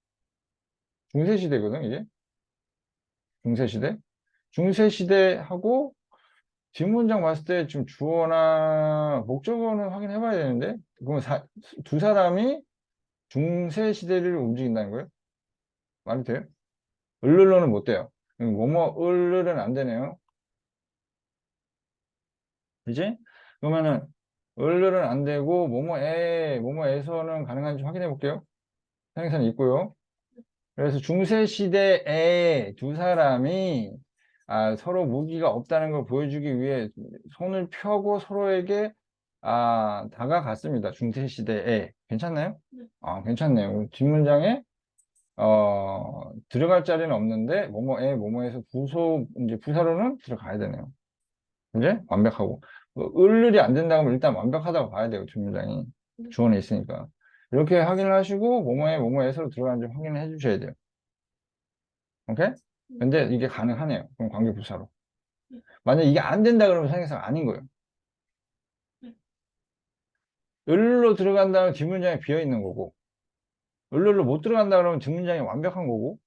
중세시대거든, 이게? 중세시대? 중세시대하고 뒷문장 봤을 때 지금 주어나 목적어는 확인해 봐야 되는데 그러면 두 사람이 중세 시대를 움직인다는 거예요? 말이 돼요? 을르르는 못 돼요. 을르르는 안 되네요. 그지? 그러면은 을르르는 안 되고 뭐뭐에서는 가능한지 확인해 볼게요. 상행사는 있고요. 그래서 중세 시대에 두 사람이 서로 무기가 없다는 걸 보여주기 위해 손을 펴고 서로에게 다가갔습니다. 중세 시대에 괜찮나요? 네. 괜찮네요. 뒷문장에 들어갈 자리는 없는데 뭐뭐에서 이제 부사로는 들어가야 되네요. 이제 완벽하고 을을이 안 된다고 하면 일단 완벽하다고 봐야 돼요. 뒷문장이 주어는 있으니까 이렇게 확인을 하시고 뭐뭐에서 들어가는지 확인을 해주셔야 돼요. 오케이? 근데 이게 가능하네요. 그럼 관계부사로. 만약 이게 안 된다 그러면 상해사가 아닌 거예요. 을로 들어간다면 뒷문장이 비어 있는 거고, 을로 못 들어간다 그러면 뒷문장이 완벽한 거고,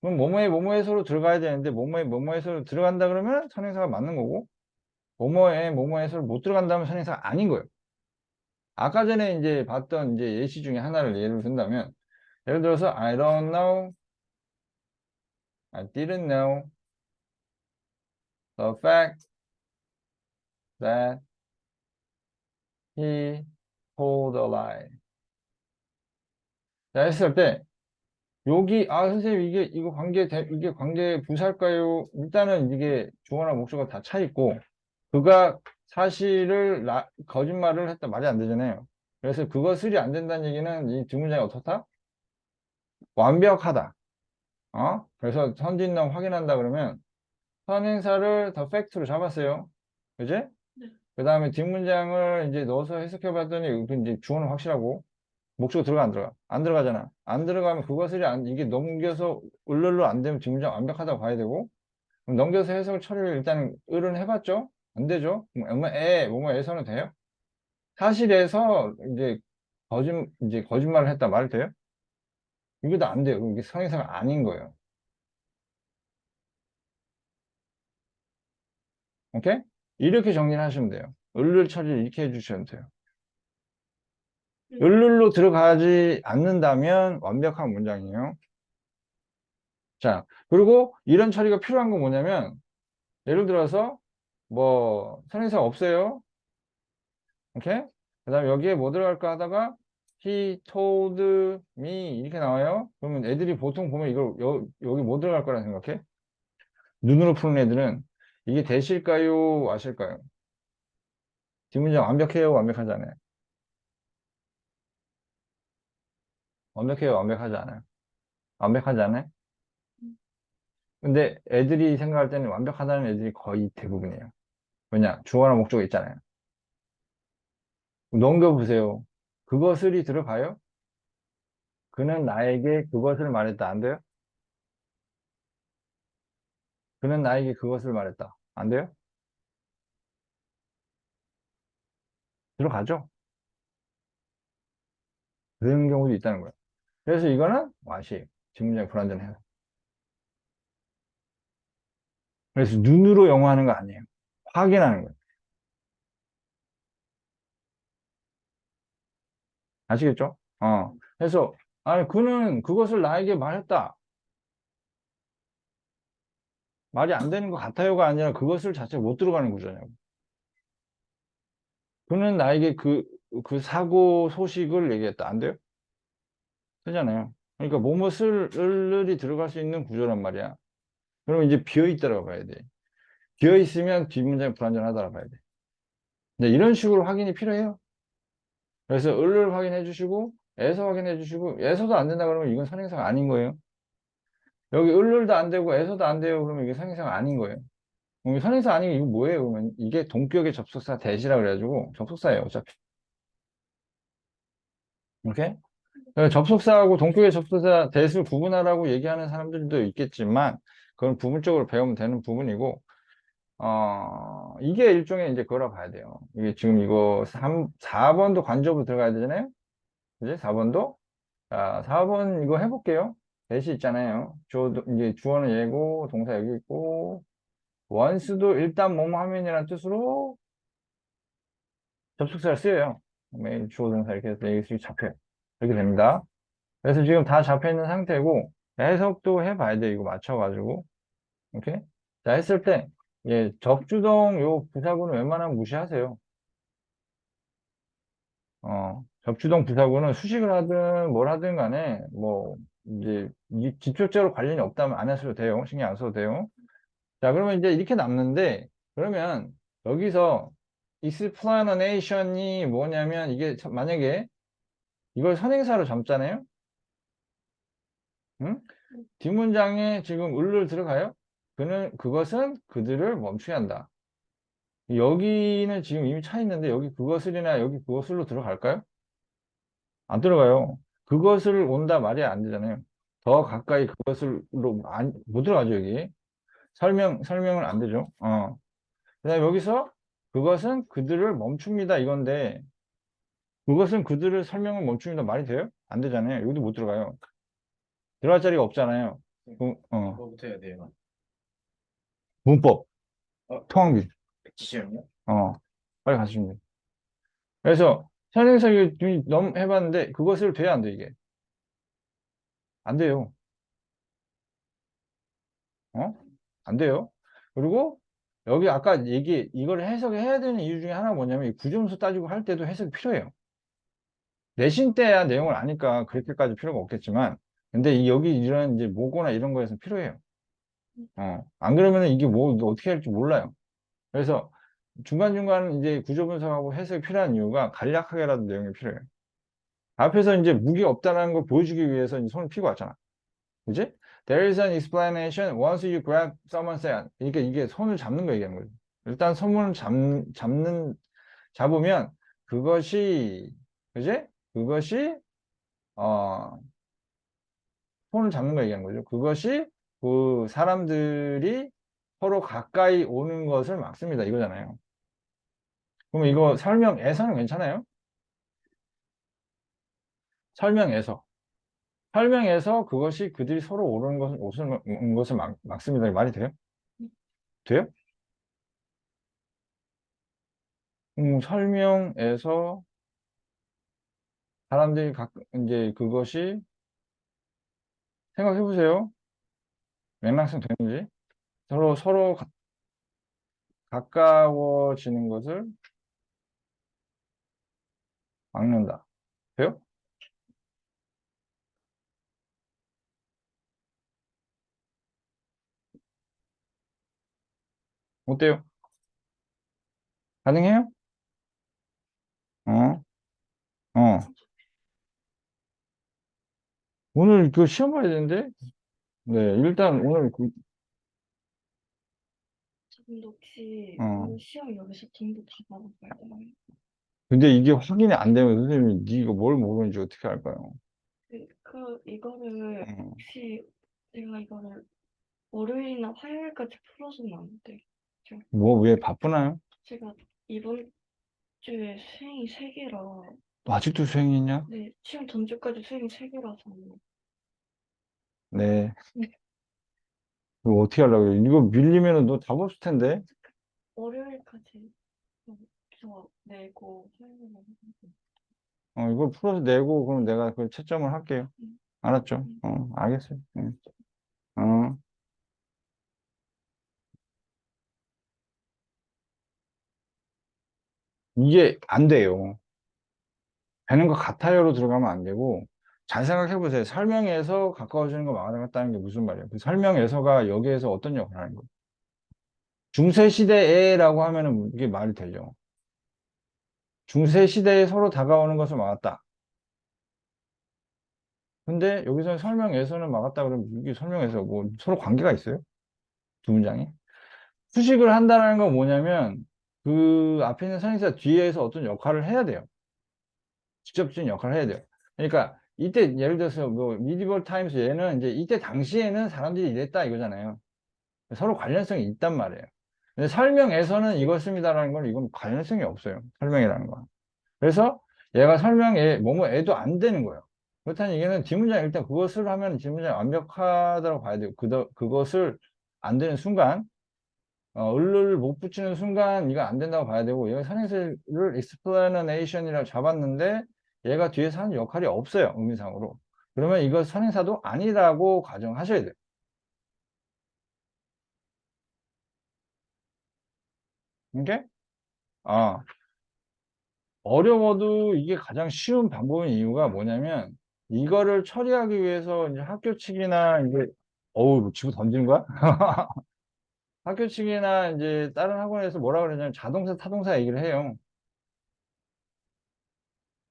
그럼 뭐뭐에서로 들어가야 되는데, 뭐뭐에서로 들어간다 그러면 선행사가 맞는 거고, 뭐뭐에서로 못 들어간다면 선행사가 아닌 거예요. 아까 전에 이제 봤던 이제 예시 중에 하나를 예를 든다면, 예를 들어서, I don't know, I didn't know the fact that he told a lie. 자, 했을 때, 여기, 선생님, 이게 관계 부사일까요? 일단은 이게 주어나 목적어 다 차 있고, 그가 사실을, 거짓말을 했다. 말이 안 되잖아요. 그래서 그것을이 안 된다는 얘기는 이 뒷문장이 어떻다? 완벽하다. 그래서 선진남 확인한다 그러면, 선행사를 더 팩트로 잡았어요. 그지? 네. 그 다음에 뒷문장을 이제 넣어서 해석해 봤더니, 이제 주어는 확실하고, 목적어 들어가 안 들어가? 안 들어가잖아. 안 들어가면 이게 넘겨서 을를로 안 되면 뒷문장 완벽하다고 봐야 되고 그럼 넘겨서 해석을 처리를 일단 을은 해봤죠? 안 되죠? 뭐뭐에서는 돼요? 사실에서 이제 거짓말을 했다 말 돼요? 이것도 안 돼요. 이게 성의사가 아닌 거예요. 오케이? 이렇게 정리를 하시면 돼요. 을를 처리를 이렇게 해주시면 돼요. 을룰로 들어가지 않는다면 완벽한 문장이에요. 자, 그리고 이런 처리가 필요한 건 뭐냐면 예를 들어서 선행사 없어요. 오케이? 그 다음에 여기에 뭐 들어갈까 하다가 he told me 이렇게 나와요. 그러면 애들이 보통 보면 여기 뭐 들어갈 거라 생각해? 눈으로 푸는 애들은 이게 대실까요? 와실까요? 뒷문장 완벽해요? 완벽하지 않아요? 완벽해요? 완벽하지 않아요? 완벽하지 않아요? 근데 애들이 생각할 때는 완벽하다는 애들이 거의 대부분이에요. 왜냐? 주어나 목적어 있잖아요. 넘겨보세요. 그것을이 들어가요? 그는 나에게 그것을 말했다. 안 돼요? 그는 나에게 그것을 말했다. 안 돼요? 들어가죠? 그런 경우도 있다는 거예요. 그래서 이거는 와시예요. 뒷문장이 불완전해요. 그래서 눈으로 영어하는 거 아니에요. 확인하는 거예요. 아시겠죠? 그래서, 아니, 그는 그것을 나에게 말했다. 말이 안 되는 것 같아요가 아니라 그것을 자체가 못 들어가는 구조냐고. 그는 나에게 그 사고 소식을 얘기했다. 안 돼요? 되잖아요. 그러니까 뭐뭇을 을이 들어갈 수 있는 구조란 말이야. 그러면 이제 비어있다라고 봐야 돼. 비어있으면 뒷문장이 불완전하다라고 봐야 돼. 근데 이런 식으로 확인이 필요해요. 그래서 을을 확인해 주시고 에서 확인해 주시고 에서도 안 된다 그러면 이건 선행사가 아닌 거예요. 여기 을도 안 되고 에서도 안 돼요. 그러면 이게 선행사가 아닌 거예요. 그럼 선행사 아닌 게 이거 뭐예요? 그러면 이게 동격의 접속사 대시라 그래가지고 접속사예요. 어차피. 이렇게? 접속사하고 동격의 접속사 대시를 구분하라고 얘기하는 사람들도 있겠지만 그건 부분적으로 배우면 되는 부분이고 이게 일종의 이제 그거라 봐야 돼요. 이게 지금 이거 4번도 관접으로 들어가야 되잖아요. 그지? 4번도? 자, 4번 이거 해볼게요. 대시 있잖아요. 이제 주어는 얘고, 동사 여기 있고, 원수도 일단 뭐뭐 하면이라는 뜻으로 접속사를 쓰여요. 매일 주어 동사 이렇게 해서 여기 잡혀요. 이렇게 됩니다. 그래서 지금 다 잡혀 있는 상태고, 해석도 해봐야 돼. 이거 맞춰가지고. 오케이? 자, 했을 때, 예, 접주동 요 부사구는 웬만하면 무시하세요. 접주동 부사구는 수식을 하든 뭘 하든 간에, 뭐, 이제, 직접적으로 관련이 없다면 안 하셔도 돼요. 신경 안 써도 돼요. 자, 그러면 이제 이렇게 남는데, 그러면 여기서 explanation이 뭐냐면, 이게 만약에 이걸 선행사로 잡잖아요? 응? 뒷문장에 지금 을을 들어가요? 그것은 그들을 멈추게 한다. 여기는 지금 이미 차 있는데, 여기 그것을이나 여기 그것을로 들어갈까요? 안 들어가요. 그것을 온다 말이 안 되잖아요. 더 가까이 그것을로 못 들어가죠, 여기. 설명은 안 되죠. 그다음에 여기서 그것은 그들을 멈춥니다, 이건데, 그것은 그들을 설명을 멈춥니다 말이 돼요? 안 되잖아요. 여기도 못 들어가요. 들어갈 자리가 없잖아요. 뭐부터 해야 돼요? 문법, 어, 통합규. 지시형이요? 빨리 가시면 돼요. 그래서 선행사 이거 너무 해봤는데, 그것을 돼야 안 돼, 이게. 안 돼요. 어? 안 돼요. 그리고 여기 아까 이걸 해석해야 되는 이유 중에 하나가 뭐냐면 이 구조문서 따지고 할 때도 해석이 필요해요. 내신 때야 내용을 아니까 그렇게까지 필요가 없겠지만 근데 여기 이런 이제 모고나 이런 거에서 필요해요. 안 그러면 이게 이게 어떻게 할지 몰라요. 그래서 중간중간 이제 구조 분석하고 해석이 필요한 이유가 간략하게라도 내용이 필요해요. 앞에서 이제 무게 없다는 걸 보여주기 위해서 이제 손을 피고 왔잖아. 그지? There is an explanation once you grab someone's hand. 이게 손을 잡는 거 얘기하는 거죠. 일단 손을 잡으면 그것이, 그지? 그것이, 어, 손을 잡는 거 얘기하는 거죠. 그것이 그 사람들이 서로 가까이 오는 것을 막습니다. 이거잖아요. 그럼 이거 설명에서는 괜찮아요? 설명에서. 설명에서 그것이 그들이 서로 오는 것을 막습니다. 말이 돼요? 돼요? 설명에서 사람들이 이제 그것이 생각해 보세요. 맥락성 되는지. 서로 가까워지는 것을 막는다. 돼요? 어때요? 가능해요? 어? 어. 오늘 그 시험 봐야 되는데? 네, 일단 오늘 근데 혹시 어. 오늘 시험 여기서 전부 다 받아봐야 되나요? 근데 이게 확인이 안 되면 선생님이 이거 뭘 모르는지 어떻게 알까요? 이거를 어. 혹시 제가 이거를 월요일이나 화요일까지 풀어주면 안 돼. 왜 바쁘나요? 제가 이번 주에 수행이 3개라, 너 아직도 수행이 있냐? 네, 시험 전주까지 수행이 3개라서, 네. 이거 어떻게 하려고 그래? 이거 밀리면은 너 답 없을 텐데? 월요일까지 저 내고 화요일에 이걸 풀어서 내고, 그럼 내가 그걸 채점을 할게요. 음, 알았죠? 알겠어요. 응. 어. 이게 안 돼요. 되는 것 같아요로 들어가면 안 되고, 잘 생각해 보세요. 설명에서 가까워지는 거 막아나갔다는 게 무슨 말이에요? 그 설명에서가 여기에서 어떤 역할을 하는 거예요? 중세시대에라고 하면은 이게 말이 되죠. 중세시대에 서로 다가오는 것을 막았다. 근데 여기서 설명에서는 막았다 그러면 이게 설명에서 뭐 서로 관계가 있어요? 두 문장이? 수식을 한다는 건 뭐냐면 그 앞에 있는 선행사 뒤에서 어떤 역할을 해야 돼요. 직접적인 역할을 해야 돼요. 그러니까 이때 예를 들어서 뭐 미디벌 타임스 얘는 이제 이때 당시에는 사람들이 이랬다 이거잖아요. 서로 관련성이 있단 말이에요. 근데 설명에서는 이걸 씁니다라는 건 이건 관련성이 없어요. 설명이라는 건. 그래서 얘가 설명에 뭐뭐 애도 안 되는 거예요. 그렇다면 이게는 뒷문장 일단 그것을 하면 뒷문장이 완벽하다고 봐야 돼요. 그것을 안 되는 순간 을을 못 붙이는 순간 이거 안 된다고 봐야 되고 얘가 선행사를 explanation이라고 잡았는데 얘가 뒤에서 하는 역할이 없어요. 의미상으로. 그러면 이거 선행사도 아니라고 가정하셔야 돼요. 이게 어려워도 이게 가장 쉬운 방법인 이유가 뭐냐면 이거를 처리하기 위해서 이제 학교 측이나 이제 어우 뭐 지구 던지는 거야? 학교 측이나 이제 다른 학원에서 뭐라 그러냐면 자동차 타동사 얘기를 해요.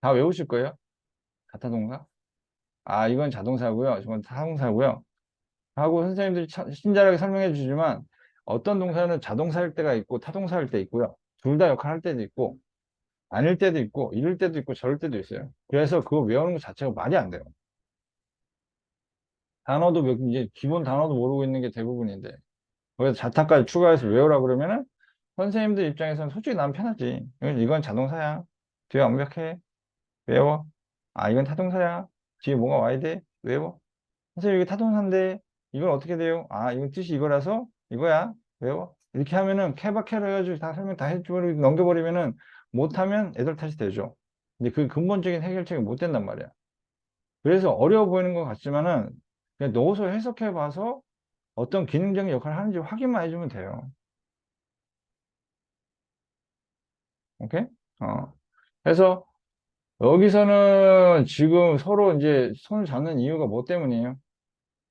다 외우실 거예요? 가타동사? 아 이건 자동사고요. 이건 타동사고요. 하고 선생님들이 친절하게 설명해 주지만 어떤 동사는 자동사일 때가 있고 타동사일 때 있고요. 둘 다 역할할 때도 있고 아닐 때도 있고 이럴 때도 있고 저럴 때도 있어요. 그래서 그거 외우는 것 자체가 말이 안 돼요. 단어도 이제 기본 단어도 모르고 있는 게 대부분인데 거기서 자타까지 추가해서 외우라 그러면은 선생님들 입장에서는 솔직히 난 편하지. 이건 자동사야. 뒤에 완벽해. 외워. 아 이건 타동사야. 뒤에 뭐가 와야 돼. 외워. 선생님 이게 타동사인데 이건 어떻게 돼요? 아 이건 뜻이 이거라서 이거야. 외워. 이렇게 하면은 케바케로 해가지고 다 설명 다 해주고 넘겨버리면은 못하면 애들 탓이 되죠. 근데 그 근본적인 해결책이 못 된단 말이야. 그래서 어려워 보이는 것 같지만은 그냥 넣어서 해석해 봐서 어떤 기능적인 역할을 하는지 확인만 해주면 돼요. 오케이? 그래서 여기서는 지금 서로 이제 손을 잡는 이유가 뭐 때문이에요?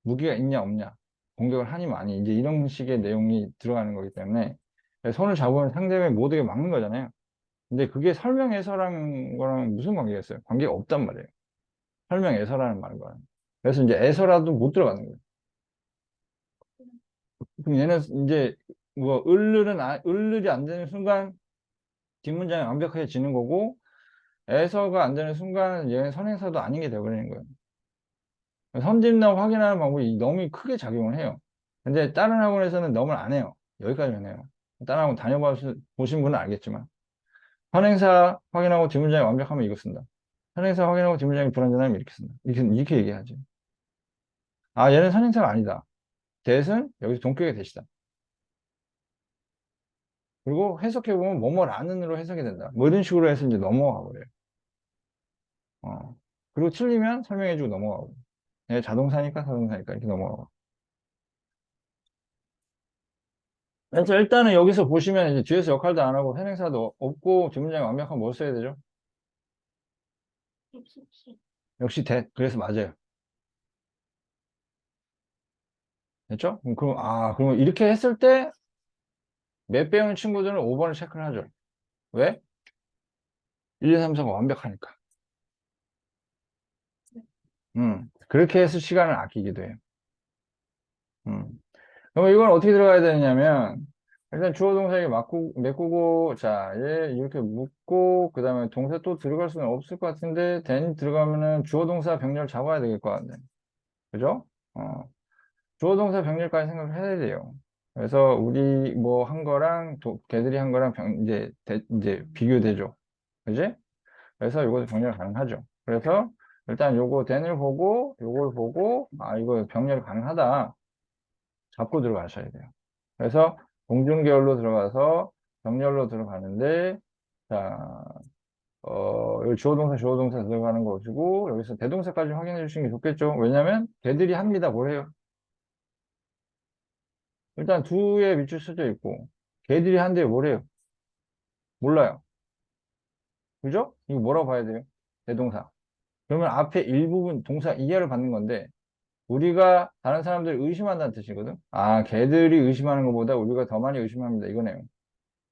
무기가 있냐 없냐, 공격을 하니 많이 이제 이런 식의 내용이 들어가는 거기 때문에 손을 잡으면 상대방이 못 오게 막는 거잖아요. 근데 그게 설명에서라는 거랑 무슨 관계가 있어요? 관계가 없단 말이에요. 설명에서라는 말과. 그래서 이제 에서라도 못 들어가는 거예요. 그럼 얘는 이제 뭐 을을이 안 되는 순간 뒷문장이 완벽하게 지는 거고 에서가 안 되는 순간 얘는 선행사도 아닌 게 돼버리는 거예요. 선진남 확인하는 방법이 너무 크게 작용을 해요. 근데 다른 학원에서는 너무 안 해요. 여기까지만 해요. 다른 학원 다녀보신 분은 알겠지만 선행사 확인하고 뒷문장이 완벽하면 이거 쓴다. 선행사 확인하고 뒷문장이 불완전하면 이렇게 쓴다. 이렇게 얘기하지. 아 얘는 선행사가 아니다. 대신 여기서 동격의 대시다. 그리고 해석해보면 뭐뭐라는으로 해석이 된다. 뭐 이런 식으로 해서 이제 넘어가 버려요. 그리고 틀리면 설명해주고 넘어가고. 얘 자동사니까 자동사니까 이렇게 넘어가고. 그래서 일단은 여기서 보시면 이제 뒤에서 역할도 안 하고 선행사도 없고 뒷문장이 완벽하면 뭘 써야 되죠? 입숙식. 역시 그래서 맞아요. 됐죠? 그럼 이렇게 했을 때 몇 배우는 친구들은 5번을 체크를 하죠. 왜? 1, 2, 3, 4가 완벽하니까. 그렇게 해서 시간을 아끼기도 해요. 음. 그럼 이건 어떻게 들어가야 되냐면, 일단 주어 동사에게 메꾸고, 자, 얘 이렇게 묶고, 그 다음에 동사 또 들어갈 수는 없을 것 같은데, then 들어가면은 주어 동사 병렬 잡아야 되겠 것 같네. 그죠? 어, 주어 동사 병렬까지 생각을 해야 돼요. 그래서 우리 뭐 한 거랑 걔들이 한 거랑 이제 비교되죠. 그지? 그래서 이것도 병렬 가능하죠. 그래서 일단 요거 then을 보고, 요걸 보고, 아, 이거 병렬 가능하다. 잡고 들어가셔야 돼요. 그래서 공중계열로 들어가서 병렬로 들어가는데, 자, 여기 주어 동사 들어가는 거시고, 여기서 대동사까지 확인해 주시는 게 좋겠죠. 왜냐면, 걔들이 합니다. 뭐래요? 일단 두에 밑줄 써져 있고, 걔들이 한데 뭐래요? 몰라요. 그죠? 이거 뭐라고 봐야 돼요? 대동사. 그러면 앞에 일부분 동사 이하를 받는 건데, 우리가 다른 사람들을 의심한다는 뜻이거든? 아, 걔들이 의심하는 것보다 우리가 더 많이 의심합니다. 이거네요.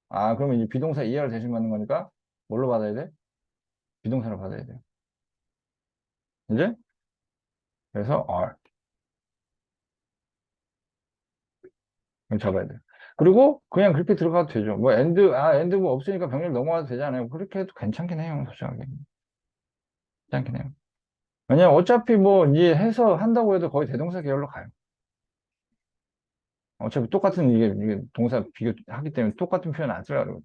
아, 그러면 이제 비동사 이하를 대신 받는 거니까 뭘로 받아야 돼? 비동사로 받아야 돼요. 이제? 그래서 are. 그럼 잡아야 돼요. 그리고 그냥 그렇게 들어가도 되죠. 뭐 and 뭐 없으니까 병렬 넘어가도 되잖아요. 그렇게 해도 괜찮긴 해요. 솔직하게. 괜찮긴 해요. 왜냐면 어차피 뭐 이제 해서 한다고 해도 거의 대동사 계열로 가요. 어차피 똑같은 이게 동사 비교하기 때문에 똑같은 표현 안 쓰려고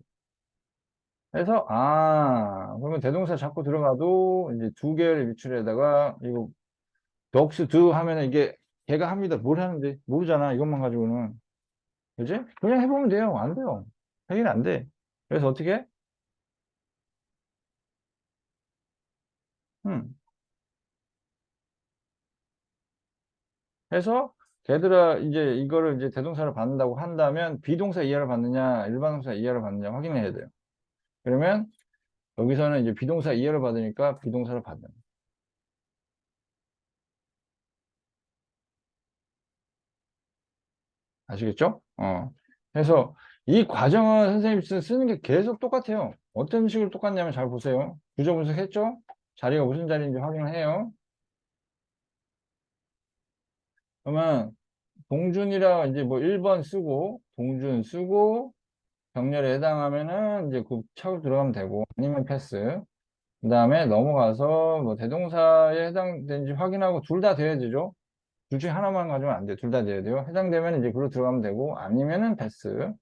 그래서 그러면 대동사 자꾸 들어가도 이제 두 개의 위치에다가 이거 dogs do 하면은 이게 걔가 합니다. 뭘 하는데 모르잖아. 이것만 가지고는. 그지? 그냥 해보면 돼요. 안 돼요. 해결 안 돼. 그래서 어떻게 해? 음. 해서 걔들아 이제 이거를 이제 대동사를 받는다고 한다면 비동사 이하를 받느냐 일반 동사 이하를 받느냐 확인해야 돼요. 그러면 여기서는 이제 비동사 이하를 받으니까 비동사를 받는. 아시겠죠? 그래서 이 과정은 선생님이 쓰는 게 계속 똑같아요. 어떤 식으로 똑같냐면 잘 보세요. 구조 분석했죠? 자리가 무슨 자리인지 확인을 해요. 그러면 동준이라 이제 뭐 1번 쓰고 동준 쓰고 병렬에 해당하면은 이제 그 차고 들어가면 되고 아니면 패스. 그 다음에 넘어가서 뭐 대동사에 해당되는지 확인하고 둘 다 돼야 되죠. 둘 중에 하나만 가지면 안 돼. 둘 다 돼야 돼요. 해당되면 이제 글로 들어가면 되고 아니면은 패스.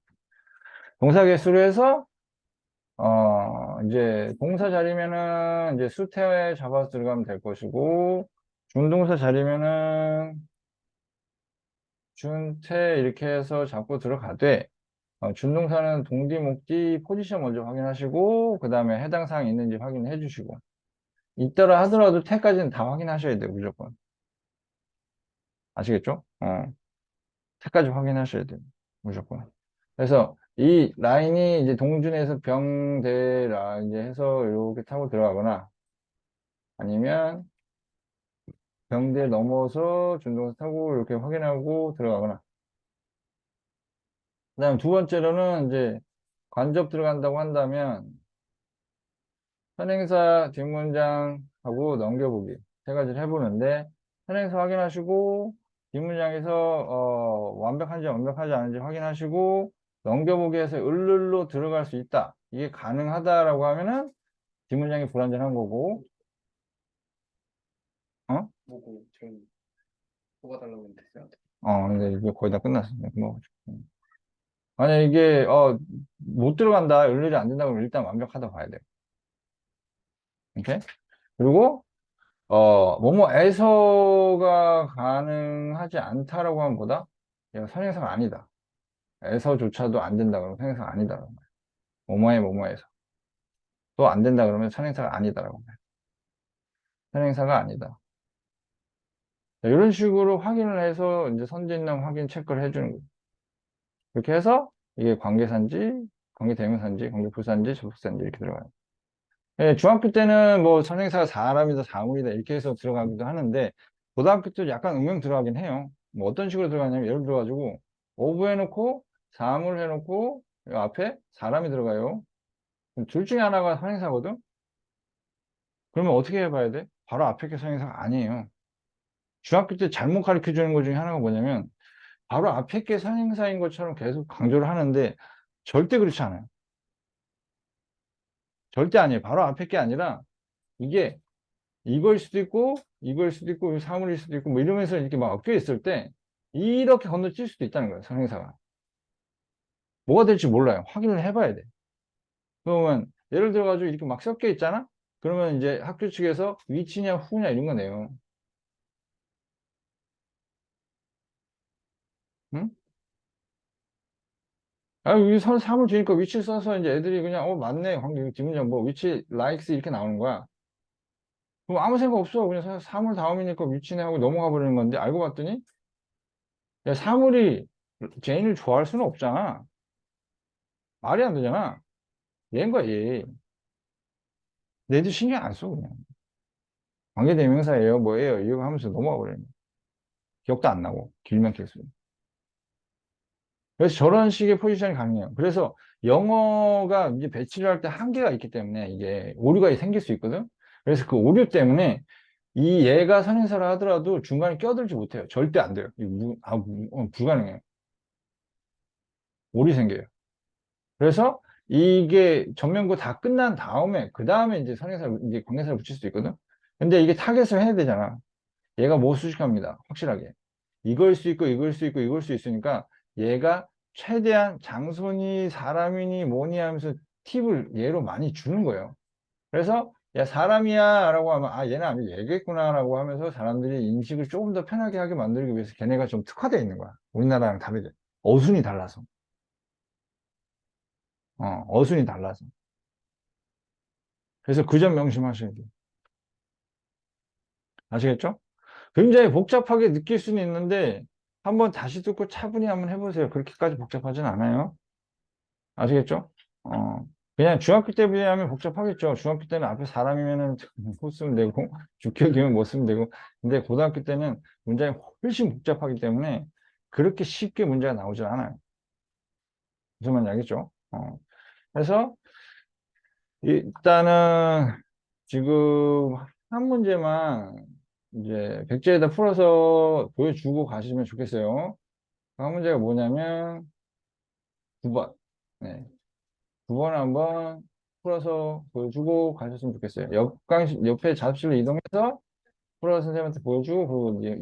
동사 개수로 해서 이제 동사 자리면은 이제 수태에 잡아서 들어가면 될 것이고 준동사 자리면은 준태 이렇게 해서 잡고 들어가되 준동사는 동디, 목디, 포지션 먼저 확인하시고 그 다음에 해당 사항이 있는지 확인해 주시고 있더라 하더라도 태까지는 다 확인하셔야 돼요. 무조건. 아시겠죠? 태까지 확인하셔야 돼요. 무조건. 그래서 이 라인이 이제 동준에서 병대라 이제 해서 이렇게 타고 들어가거나 아니면 병대 넘어서 준동사 타고 이렇게 확인하고 들어가거나 그 다음 두 번째로는 이제 간접 들어간다고 한다면 선행사 뒷문장하고 넘겨보기 세 가지를 해보는데 선행사 확인하시고 뒷문장에서 완벽한지 완벽하지 않은지 확인하시고 넘겨보기에서 을르로 들어갈 수 있다. 이게 가능하다라고 하면은 뒷문장이 불완전한 거고 어? 뭐고 저희 뭐가 달라고 했는데 쌤한테. 근데 이게 거의 다 끝났습니다. 뭐, 만약 이게 못 들어간다, 을르이 안 된다 그러면 일단 완벽하다 봐야 돼요. 오케이? 그리고 뭐뭐에서가 가능하지 않다라고 하면 보다 얘가 선행사가 아니다. 에서조차도 안 된다 그러면 선행사가 아니다라고 말해요. 뭐뭐에 뭐뭐에서 또 안 된다 그러면 선행사가 아니다라고 말해요. 선행사가 아니다. 자, 이런 식으로 확인을 해서 이제 선진남 확인 체크를 해주는 거예요. 이렇게 해서 이게 관계사인지 관계대명사인지 관계부사인지 접속사인지 이렇게 들어가요. 예, 중학교 때는 뭐 선행사가 사람이다 사물이다 이렇게 해서 들어가기도 하는데 고등학교 때도 약간 응용 들어가긴 해요. 뭐 어떤 식으로 들어가냐면 예를 들어가지고 오브 해놓고 사물 해놓고 이 앞에 사람이 들어가요. 그럼 둘 중에 하나가 선행사거든. 그러면 어떻게 해봐야 돼? 바로 앞에 게 선행사가 아니에요. 중학교 때 잘못 가르쳐 주는 것 중에 하나가 뭐냐면 바로 앞에 게 선행사인 것처럼 계속 강조를 하는데 절대 그렇지 않아요. 절대 아니에요. 바로 앞에 게 아니라 이게 이거일 수도 있고 이거일 수도 있고 사물일 수도 있고 뭐 이러면서 이렇게 막 엮여 있을 때 이렇게 건너뛸 수도 있다는 거예요. 선행사가. 뭐가 될지 몰라요. 확인을 해봐야 돼. 그러면 예를 들어 가지고 이렇게 막 섞여 있잖아. 그러면 이제 학교 측에서 위치냐 후냐 이런 거 내요. 응? 여기 사물 주니까 위치 써서 이제 애들이 그냥 맞네. 관계 뒷문장 뭐 위치 likes 이렇게 나오는 거야. 그럼 아무 생각 없어. 그냥 사물 다음이니까 위치네 하고 넘어가 버리는 건데 알고 봤더니 야, 사물이 제인을 좋아할 수는 없잖아. 말이 안 되잖아. 얘인 거야, 얘. 얘도 신경 안 써, 그냥. 관계대명사예요, 뭐예요, 이거 하면서 넘어가 버려요. 기억도 안 나고, 길면 길수록. 그래서 저런 식의 포지션이 가능해요. 그래서 영어가 이제 배치를 할 때 한계가 있기 때문에 이게 오류가 생길 수 있거든. 그래서 그 오류 때문에 이 얘가 선행사를 하더라도 중간에 껴들지 못해요. 절대 안 돼요. 불가능해요. 오류 생겨요. 그래서 이게 전면부 다 끝난 다음에 그 다음에 이제 선행사 이제 관계사를 붙일 수 있거든. 근데 이게 타겟을 해야 되잖아. 얘가 뭐 수식합니다. 확실하게. 이걸 수 있고 이걸 수 있고 이걸 수 있으니까 얘가 최대한 장소니 사람이니 뭐니 하면서 팁을 얘로 많이 주는 거예요. 그래서 야 사람이야 라고 하면 아 얘는 아니고 얘겠구나 라고 하면서 사람들이 인식을 조금 더 편하게 하게 만들기 위해서 걔네가 좀 특화되어 있는 거야. 우리나라랑 다르게. 어순이 달라서. 어순이 달라서. 그래서 그 점 명심하셔야 돼요. 아시겠죠? 굉장히 복잡하게 느낄 수는 있는데 한번 다시 듣고 차분히 한번 해보세요. 그렇게까지 복잡하진 않아요. 아시겠죠? 어, 그냥 중학교 때 비하면 복잡하겠죠. 중학교 때는 앞에 사람이면은 못 쓰면 되고, 주격이면 못 쓰면 되고. 근데 고등학교 때는 문장이 훨씬 복잡하기 때문에 그렇게 쉽게 문제가 나오지 않아요. 무슨 말인지 알겠죠? 그래서 일단은 지금 한 문제만 이제 백제에다 풀어서 보여주고 가시면 좋겠어요. 한 문제가 뭐냐면 9번. 네. 9번 한번 풀어서 보여주고 가셨으면 좋겠어요. 옆에 잡지를 이동해서 풀어 선생님한테 보여주고, 그리고 이제